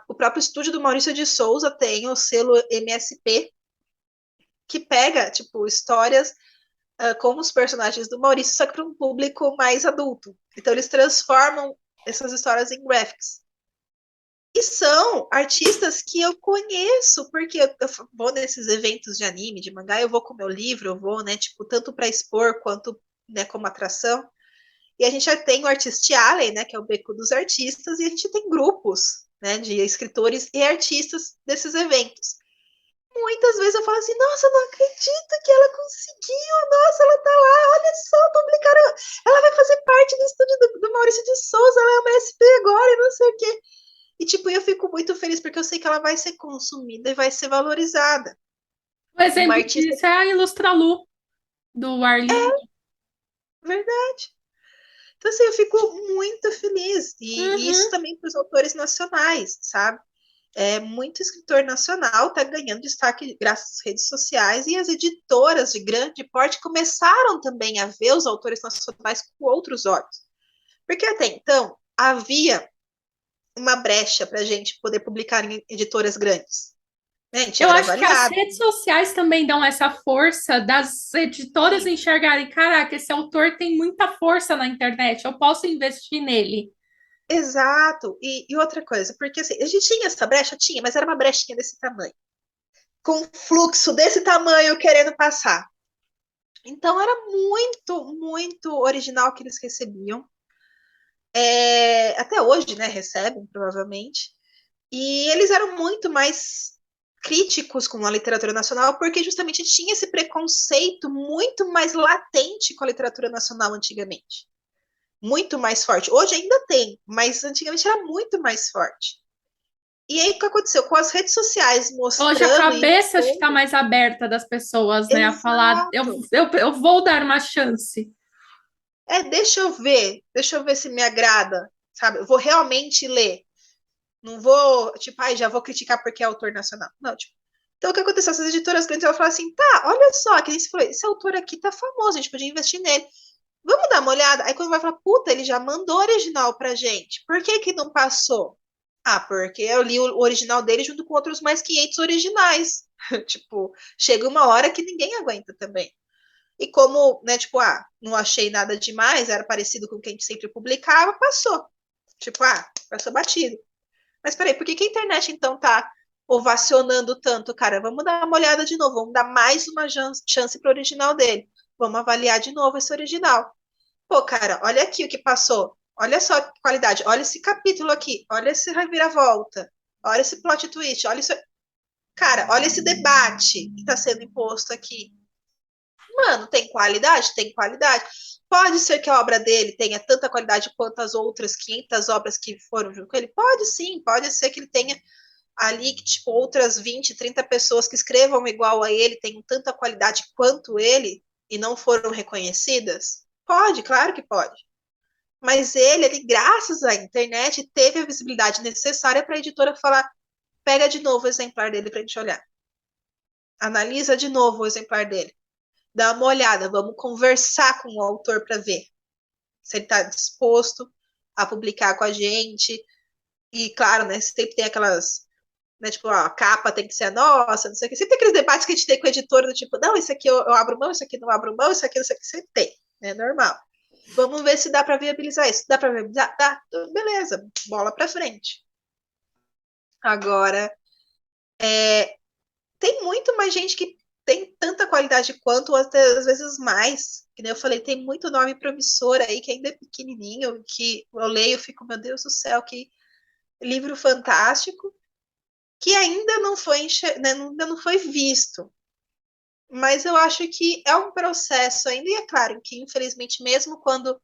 o próprio estúdio do Maurício de Souza tem o selo MSP, que pega, tipo, histórias como os personagens do Maurício, só que para um público mais adulto. Então eles transformam essas histórias em graphics. E são artistas que eu conheço, porque eu vou nesses eventos de anime, de mangá, eu vou com meu livro, eu vou, né, tipo, tanto para expor quanto, né, como atração. E a gente já tem o Artist Alley, né, que é o beco dos artistas, e a gente tem grupos, né, de escritores e artistas desses eventos. Muitas vezes eu falo assim, nossa, eu não acredito que ela conseguiu, nossa, ela tá lá, olha só, publicaram, ela vai fazer parte do estúdio do Maurício de Souza, ela é uma SP agora e não sei o quê. E, tipo, eu fico muito feliz porque eu sei que ela vai ser consumida e vai ser valorizada. Um Uma exemplo artista, disso é a Ilustralu, do Arlindo. verdade. Então, assim, eu fico muito feliz. E isso Uhum. também para os autores nacionais, sabe? Muito escritor nacional está ganhando destaque graças às redes sociais e as editoras de grande porte começaram também a ver os autores nacionais com outros olhos. Porque até então havia uma brecha para a gente poder publicar em editoras grandes. Né? A gente Eu era acho que as avaliado. redes sociais também dão essa força das editoras E, enxergarem, caraca, esse autor tem muita força na internet, eu posso investir nele. exato. E outra coisa, porque assim, a gente tinha essa brecha? Tinha, mas era uma brechinha desse tamanho. Com um fluxo desse tamanho querendo passar. Então era muito, muito original que eles recebiam. Até hoje, né, recebem, provavelmente. E eles eram muito mais críticos com a literatura nacional, porque justamente tinha esse preconceito muito mais latente com a literatura nacional antigamente. Muito mais forte. Hoje ainda tem, mas antigamente era muito mais forte. E aí o que aconteceu? Com as redes sociais Hoje a mostrando e cabeça está expondo. mais aberta das pessoas, né, a falar, Exato. eu vou dar uma chance. Deixa eu ver se me agrada, sabe? Eu vou realmente ler. Não vou, tipo, já vou criticar porque é autor nacional. Não, tipo, Então, o que aconteceu? Essas editoras grandes, ela fala assim, tá, olha só, que nem você falou, esse autor aqui tá famoso, a gente podia investir nele. Vamos dar uma olhada? Aí quando vai falar, puta, ele já mandou original pra gente. Por que que não passou? Ah, porque eu li o original dele junto com outros mais 500 originais. Tipo, chega uma hora que ninguém aguenta também. E como, né, tipo, não achei nada demais, era parecido com o que a gente sempre publicava, passou. Tipo, passou batido. Mas peraí, por que que a internet então tá ovacionando tanto, cara? Vamos dar uma olhada de novo, vamos dar mais uma chance pro original dele. Vamos avaliar de novo esse original. Pô, cara, olha aqui o que passou. Olha só que qualidade. Olha esse capítulo aqui. Olha esse reviravolta. Olha esse plot twist. Olha isso. Cara, olha esse debate que está sendo imposto aqui. Mano, tem qualidade? Tem qualidade. Pode ser que a obra dele tenha tanta qualidade quanto as outras 500 obras que foram junto com ele? Pode sim, pode ser que ele tenha ali que, tipo, outras 20, 30 pessoas que escrevam igual a ele, tenham tanta qualidade quanto ele e não foram reconhecidas? Pode, claro que pode. Mas ele, graças à internet, teve a visibilidade necessária para a editora falar: pega de novo o exemplar dele para a gente olhar. Analisa de novo o exemplar dele. Dá uma olhada, vamos conversar com o autor para ver se ele está disposto a publicar com a gente. E claro, né, sempre tem aquelas, né, tipo, a capa tem que ser a nossa, não sei o que. Sempre tem aqueles debates que a gente tem com o editor do tipo, não, isso aqui eu abro mão, isso aqui não abro mão, isso aqui sempre tem, é normal. Vamos ver se dá para viabilizar isso. Dá para viabilizar? Dá. Beleza, bola para frente. Agora, tem muito mais gente que tem tanta qualidade quanto, ou até às vezes mais. Que nem eu falei, tem muito nome promissor aí que ainda é pequenininho, que eu leio e fico, meu Deus do céu, que livro fantástico, que ainda não foi, né, ainda não foi visto. Mas eu acho que é um processo ainda, e é claro que, infelizmente, mesmo quando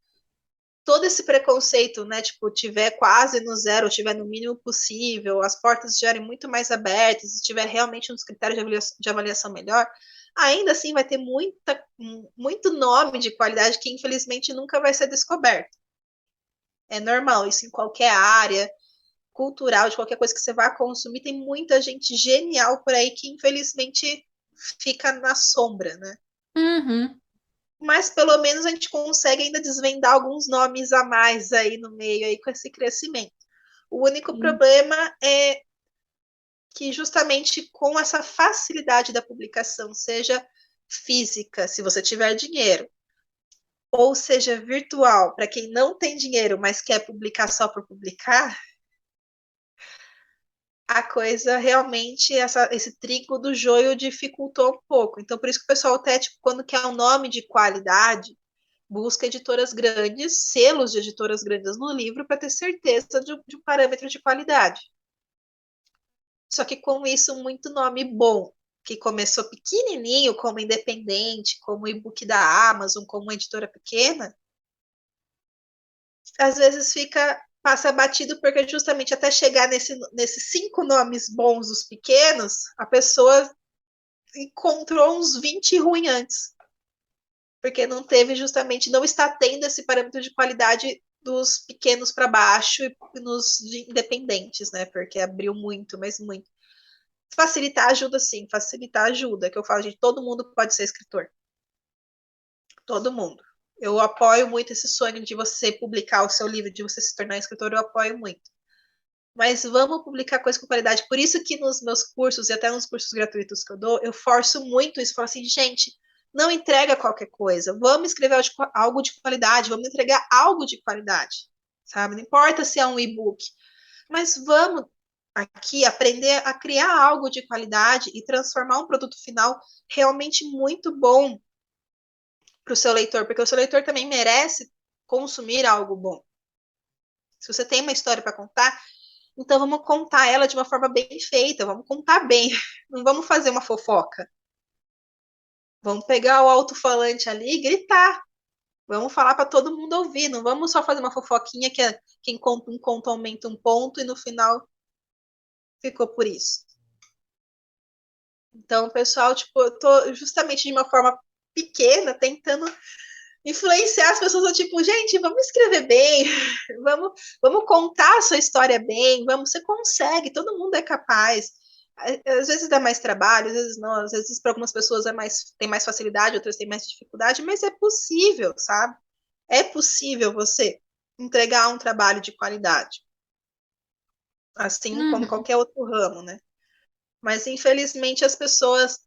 todo esse preconceito, né, tipo, tiver quase no zero, tiver no mínimo possível, as portas estiverem muito mais abertas, se tiver realmente uns critérios de avaliação melhor, ainda assim vai ter muito nome de qualidade que infelizmente nunca vai ser descoberto. É normal, isso em qualquer área cultural, de qualquer coisa que você vá consumir, tem muita gente genial por aí que infelizmente fica na sombra, né? Uhum, Mas pelo menos a gente consegue ainda desvendar alguns nomes a mais aí no meio aí com esse crescimento. O único sim. problema é que justamente com essa facilidade da publicação, seja física, se você tiver dinheiro, ou seja virtual, para quem não tem dinheiro, mas quer publicar só por publicar, a coisa realmente, esse trigo do joio dificultou um pouco. Então, por isso que o pessoal até, tipo, quando quer um nome de qualidade, busca editoras grandes, selos de editoras grandes no livro para ter certeza de um parâmetro de qualidade. Só que com isso, muito nome bom, que começou pequenininho, como independente, como e-book da Amazon, como editora pequena, às vezes passa batido porque justamente até chegar nesses 5 nomes bons dos pequenos, a pessoa encontrou uns 20 ruins antes. Porque não teve justamente, não está tendo esse parâmetro de qualidade dos pequenos para baixo e nos independentes, né? Porque abriu muito, mas muito. Facilitar ajuda, sim, facilitar ajuda. Que eu falo, gente, todo mundo pode ser escritor. Todo mundo. Eu apoio muito esse sonho de você publicar o seu livro, de você se tornar escritor, eu apoio muito. Mas vamos publicar coisa com qualidade. Por isso que nos meus cursos e até nos cursos gratuitos que eu dou, eu forço muito isso. Falo assim, gente, não entrega qualquer coisa. Vamos escrever algo de qualidade, vamos entregar algo de qualidade, sabe? Não importa se é um e-book, mas vamos aqui aprender a criar algo de qualidade e transformar um produto final realmente muito bom para o seu leitor, porque o seu leitor também merece consumir algo bom. Se você tem uma história para contar, então vamos contar ela de uma forma bem feita, vamos contar bem, não vamos fazer uma fofoca. Vamos pegar o alto-falante ali e gritar. Vamos falar para todo mundo ouvir, não vamos só fazer uma fofoquinha que quem conta um conto aumenta um ponto e no final ficou por isso. Então, pessoal, tipo, eu tô justamente de uma forma pequena tentando influenciar as pessoas, tipo, gente, vamos escrever bem, vamos contar a sua história bem, você consegue, todo mundo é capaz. Às vezes dá mais trabalho, às vezes não, às vezes para algumas pessoas tem mais facilidade, outras têm mais dificuldade, mas é possível, sabe? É possível você entregar um trabalho de qualidade, assim como Uhum. qualquer outro ramo, né? Mas infelizmente as pessoas,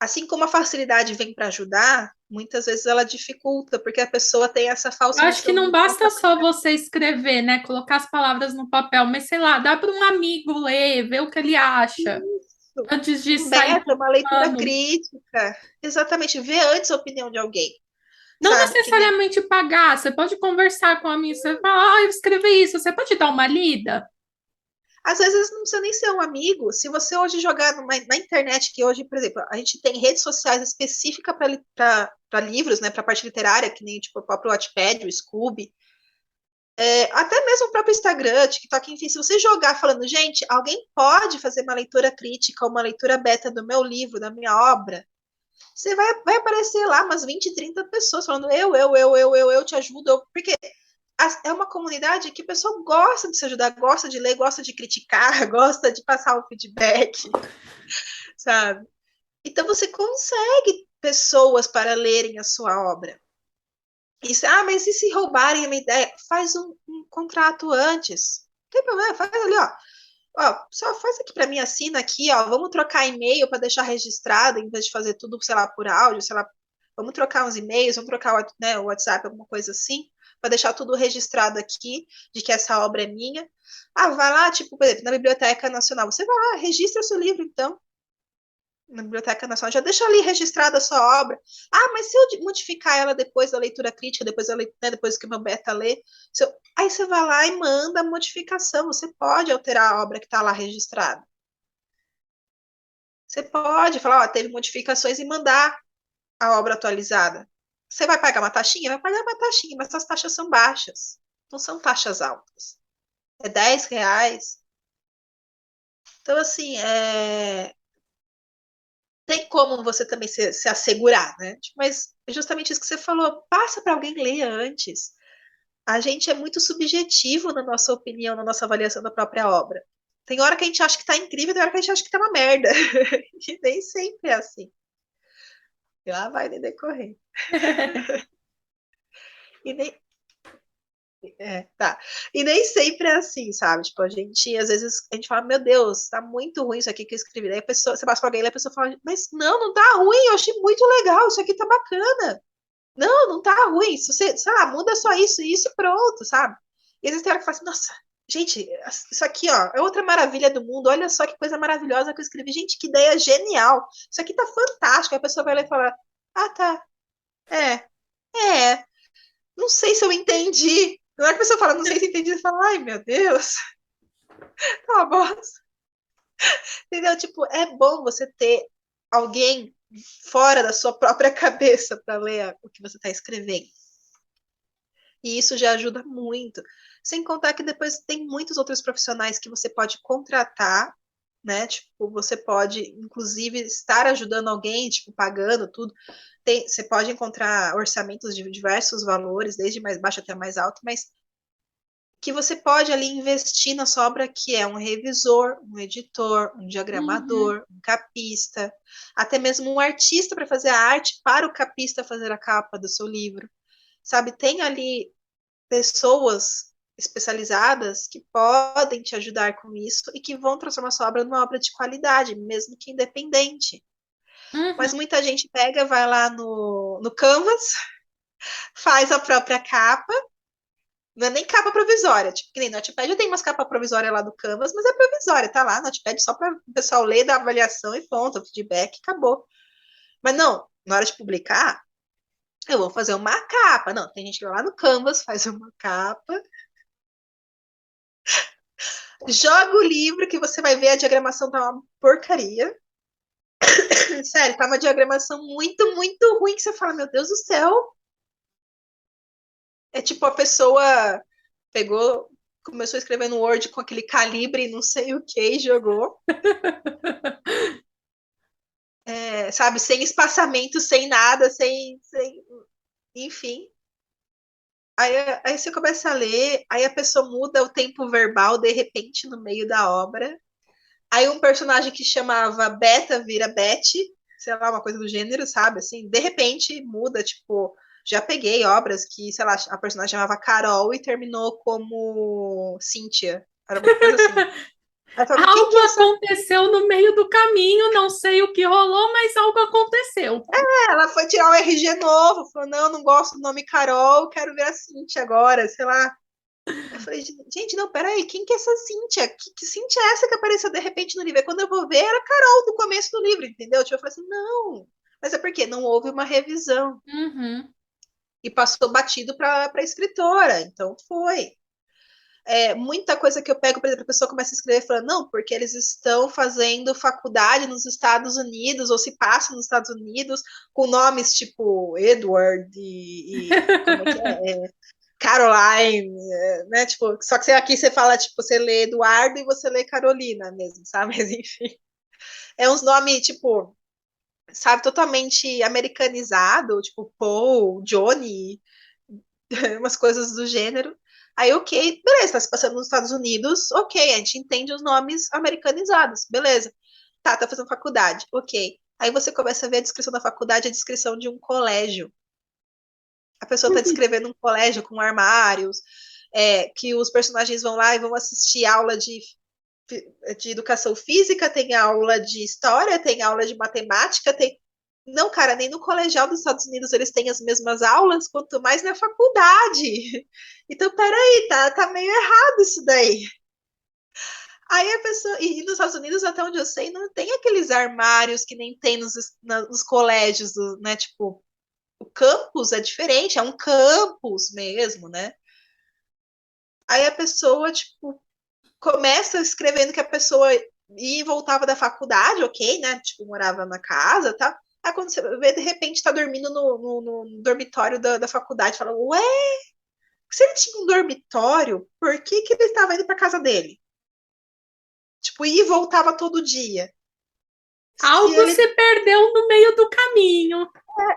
assim como a facilidade vem para ajudar, muitas vezes ela dificulta, porque a pessoa tem essa Eu falsa acho que noção não de que a basta só facilidade. você escrever, né? Colocar as palavras no papel, mas sei lá, dá para um amigo ler, ver o que ele acha, Isso, antes de um sair beta, uma leitura publicando. crítica, exatamente, ver antes a opinião de alguém, Não sabe? Que nem necessariamente pagar, você pode conversar com a amigo, você fala, eu escrevi isso, você pode dar uma lida? às vezes não precisa nem ser um amigo. Se você hoje jogar na internet, que hoje, por exemplo, a gente tem redes sociais específicas para livros, né, para parte literária, que nem tipo, o próprio Wattpad, o Scoob, até mesmo o próprio Instagram, TikTok, enfim, se você jogar falando, gente, alguém pode fazer uma leitura crítica, uma leitura beta do meu livro, da minha obra, você vai aparecer lá umas 20, 30 pessoas falando eu te ajudo, porque é uma comunidade que o pessoal gosta de se ajudar, gosta de ler, gosta de criticar, gosta de passar o feedback, sabe? Então você consegue pessoas para lerem a sua obra. Isso, mas e se roubarem a minha ideia? Faz um contrato antes. Não tem problema, faz ali, ó. Ó, só faz aqui para mim, assina aqui, ó. Vamos trocar e-mail para deixar registrado, em vez de fazer tudo, sei lá, por áudio, sei lá. Vamos trocar uns e-mails, vamos trocar né, o WhatsApp, alguma coisa assim, para deixar tudo registrado aqui, de que essa obra é minha. Ah, vai lá, tipo, por exemplo, na Biblioteca Nacional. Você vai lá, registra o seu livro, então na Biblioteca Nacional, já deixa ali registrada a sua obra. Ah, mas se eu modificar ela depois da leitura crítica, né, depois que o meu beta lê, aí você vai lá e manda a modificação. Você pode alterar a obra que está lá registrada. Você pode falar, ó, teve modificações e mandar a obra atualizada. Você vai pagar uma taxinha? Vai pagar uma taxinha, mas as taxas são baixas. Não são taxas altas. É R$ 10. Então, assim, tem como você também se assegurar, né? Mas é justamente isso que você falou, passa para alguém ler antes. A gente é muito subjetivo na nossa opinião, na nossa avaliação da própria obra. Tem hora que a gente acha que tá incrível, tem hora que a gente acha que tá uma merda. E nem sempre é assim. E lá vai no decorrer. E nem, tá. E nem sempre é assim, sabe? Tipo, a gente, às vezes, a gente fala, meu Deus, tá muito ruim isso aqui que eu escrevi. Daí a pessoa, você passa pra alguém e a pessoa fala, mas não tá ruim, eu achei muito legal, isso aqui tá bacana. Não tá ruim. Se você, sei lá, muda só isso e isso e pronto, sabe? E às vezes tem hora que fala assim, nossa, gente, isso aqui, ó, é outra maravilha do mundo. Olha só que coisa maravilhosa que eu escrevi. Gente, que ideia genial. Isso aqui tá fantástico. Aí a pessoa vai lá e fala, ah, tá, é, é, não sei se eu entendi. Na hora que a pessoa fala, não sei se eu entendi, você fala, ai, meu Deus, tá uma bosta. Entendeu? Tipo, é bom você ter alguém fora da sua própria cabeça para ler o que você está escrevendo. E isso já ajuda muito. Sem contar que depois tem muitos outros profissionais que você pode contratar, né? Tipo, você pode, inclusive, estar ajudando alguém, tipo, pagando tudo. Você pode encontrar orçamentos de diversos valores, desde mais baixo até mais alto, mas que você pode ali investir na sua obra, que é um revisor, um editor, um Uhum. diagramador, um capista, até mesmo um artista para fazer a arte para o capista fazer a capa do seu livro. Sabe, tem ali pessoas especializadas que podem te ajudar com isso e que vão transformar sua obra numa obra de qualidade, mesmo que independente. Uhum. Mas muita gente pega, vai lá no Canvas, faz a própria capa, não é nem capa provisória, tipo, que nem no Notepad eu tenho umas capas provisórias lá do Canvas, mas é provisória, tá lá no Notepad só para o pessoal ler, dar avaliação e ponto, o feedback, acabou. Mas não, na hora de publicar, eu vou fazer uma capa. Não, tem gente que vai lá no Canvas, faz uma capa, joga o livro que você vai ver a diagramação tá uma porcaria. Sério, tá uma diagramação muito, muito ruim que você fala, meu Deus do céu. É tipo a pessoa pegou, começou a escrever no Word com aquele calibre, não sei o que, e jogou. Sabe, sem espaçamento, sem nada, enfim. Aí você começa a ler, aí a pessoa muda o tempo verbal de repente no meio da obra. Aí um personagem que chamava Beta vira Betty, sei lá, uma coisa do gênero, sabe? Assim, de repente muda, tipo, já peguei obras que, sei lá, a personagem chamava Carol e terminou como Cynthia. Era uma coisa assim. Aí eu falava, quem que Algo é essa? aconteceu no meio do caminho, não sei o que rolou, mas algo aconteceu. Ela foi tirar o RG novo, falou, não, não gosto do nome Carol, quero ver a Cynthia agora, sei lá. Eu falei, gente, não, peraí, quem que é essa Cíntia? Que Cíntia é essa que apareceu de repente no livro? E quando eu vou ver, era a Carol do começo do livro, entendeu? Tipo, eu falei assim, não. Mas é porque não houve uma revisão. Uhum. E passou batido para a escritora. Então foi. Muita coisa que eu pego, por exemplo, a pessoa começa a escrever falando, não, porque eles estão fazendo faculdade nos Estados Unidos, ou se passa nos Estados Unidos, com nomes tipo Edward e como é que é? Caroline, né? Tipo, só que aqui você fala, tipo, você lê Eduardo e você lê Carolina mesmo, sabe? Mas enfim. É uns nomes, tipo, sabe, totalmente americanizado, tipo Paul, Johnny, umas coisas do gênero. Aí, ok, beleza, tá se passando nos Estados Unidos, ok, a gente entende os nomes americanizados, beleza. Tá fazendo faculdade, ok. Aí você começa a ver a descrição da faculdade, a descrição de um colégio. A pessoa está descrevendo um colégio com armários, que os personagens vão lá e vão assistir aula de educação física, tem aula de história, tem aula de matemática, tem. Não, cara, nem no colegial dos Estados Unidos eles têm as mesmas aulas, quanto mais na faculdade. Então, peraí, tá meio errado isso daí. Aí a pessoa. E nos Estados Unidos, até onde eu sei, não tem aqueles armários que nem tem nos colégios, né? Tipo, o campus é diferente, é um campus mesmo, né? Aí a pessoa, tipo, começa escrevendo que a pessoa ia e voltava da faculdade, ok, né? Tipo, morava na casa, tá? Aí quando você vê, de repente, tá dormindo no dormitório da faculdade, fala, ué, se ele tinha um dormitório, por que ele estava indo pra casa dele? Tipo, ia e voltava todo dia. Se Algo ele. se perdeu no meio do caminho.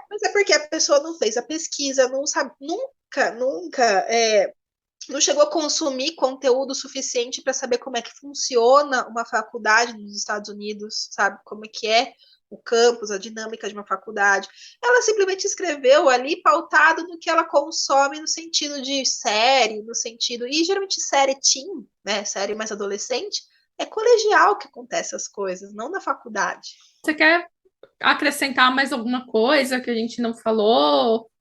Mas é porque a pessoa não fez a pesquisa, não sabe, nunca não chegou a consumir conteúdo suficiente para saber como é que funciona uma faculdade nos Estados Unidos, sabe? Como é que é o campus, a dinâmica de uma faculdade. Ela simplesmente escreveu ali pautado no que ela consome no sentido de série, no sentido. E geralmente série teen, né? Série mais adolescente, é colegial que acontece as coisas, não na faculdade. Você quer acrescentar mais alguma coisa que a gente não falou?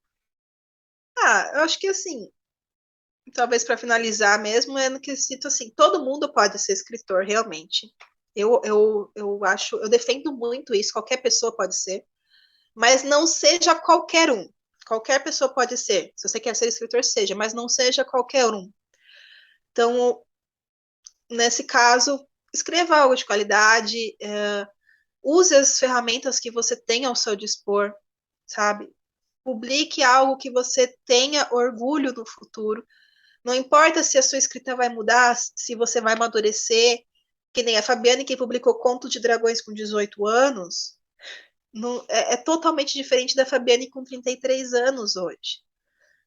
Eu acho que assim, talvez para finalizar mesmo, é no quesito assim, todo mundo pode ser escritor, realmente. Eu acho, eu defendo muito isso, qualquer pessoa pode ser, mas não seja qualquer um. Qualquer pessoa pode ser. Se você quer ser escritor, seja, mas não seja qualquer um. Então, nesse caso, escreva algo de qualidade, use as ferramentas que você tem ao seu dispor, sabe? Publique algo que você tenha orgulho no futuro. Não importa se a sua escrita vai mudar, se você vai amadurecer, que nem a Fabiane que publicou Conto de Dragões com 18 anos, é totalmente diferente da Fabiane com 33 anos hoje.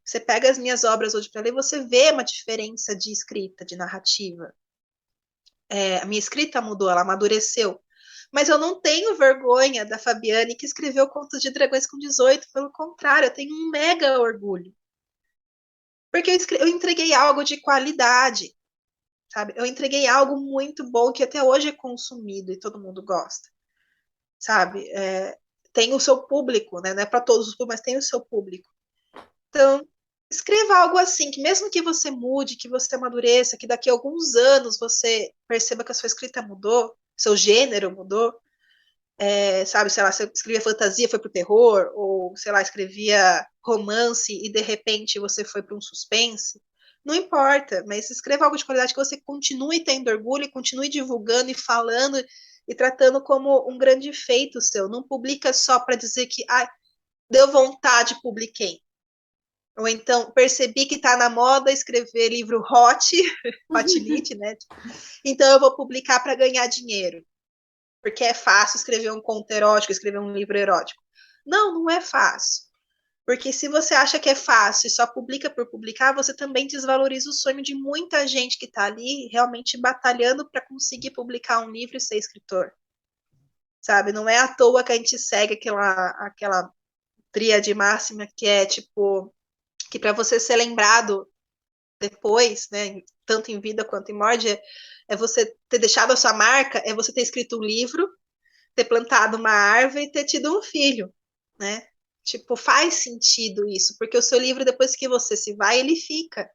Você pega as minhas obras hoje para ler, você vê uma diferença de escrita, de narrativa. A minha escrita mudou, ela amadureceu. Mas eu não tenho vergonha da Fabiane que escreveu Contos de Dragões com 18, pelo contrário, eu tenho um mega orgulho. Porque eu entreguei algo de qualidade, sabe? Eu entreguei algo muito bom que até hoje é consumido e todo mundo gosta, sabe? Tem o seu público, né? Não é para todos os públicos, mas tem o seu público. Então, escreva algo assim, que mesmo que você mude, que você amadureça, que daqui a alguns anos você perceba que a sua escrita mudou, seu gênero mudou, sabe, sei lá, você escrevia fantasia, foi pro terror, ou, sei lá, escrevia romance e de repente você foi para um suspense, não importa, mas escreva algo de qualidade que você continue tendo orgulho, continue divulgando e falando e tratando como um grande feito seu. Não publica só para dizer que deu vontade, publiquei. Ou então, percebi que está na moda escrever livro hot lit, né? Então eu vou publicar para ganhar dinheiro. Porque é fácil escrever um conto erótico, escrever um livro erótico. Não, não é fácil. Porque se você acha que é fácil e só publica por publicar, você também desvaloriza o sonho de muita gente que está ali realmente batalhando para conseguir publicar um livro e ser escritor. Sabe? Não é à toa que a gente segue aquela tríade máxima que é tipo que para você ser lembrado depois, né, tanto em vida quanto em morte, é você ter deixado a sua marca, é você ter escrito um livro, ter plantado uma árvore e ter tido um filho, né? Tipo, faz sentido isso, porque o seu livro, depois que você se vai, ele fica.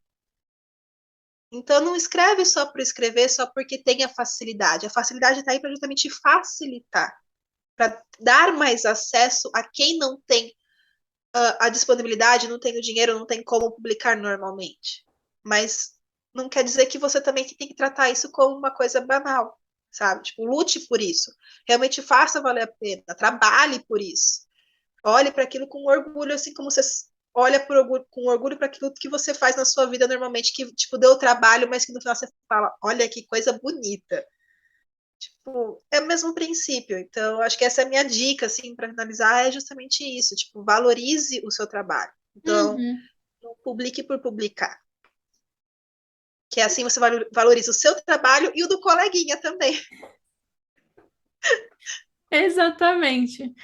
Então, não escreve só por escrever, só porque tem a facilidade. A facilidade está aí para justamente facilitar, para dar mais acesso a quem não tem a disponibilidade, não tem o dinheiro, não tem como publicar normalmente. Mas não quer dizer que você também tem que tratar isso como uma coisa banal, sabe? Tipo, lute por isso. Realmente faça valer a pena. Trabalhe por isso. Olhe para aquilo com orgulho, assim como você olha orgulho, com orgulho para aquilo que você faz na sua vida normalmente, que tipo deu trabalho, mas que no final você fala, olha que coisa bonita. Tipo, é o mesmo princípio. Então, acho que essa é a minha dica, assim, para finalizar, é justamente isso. Tipo, valorize o seu trabalho. Então, Uhum. não publique por publicar. Que assim você valoriza o seu trabalho e o do coleguinha também. Exatamente.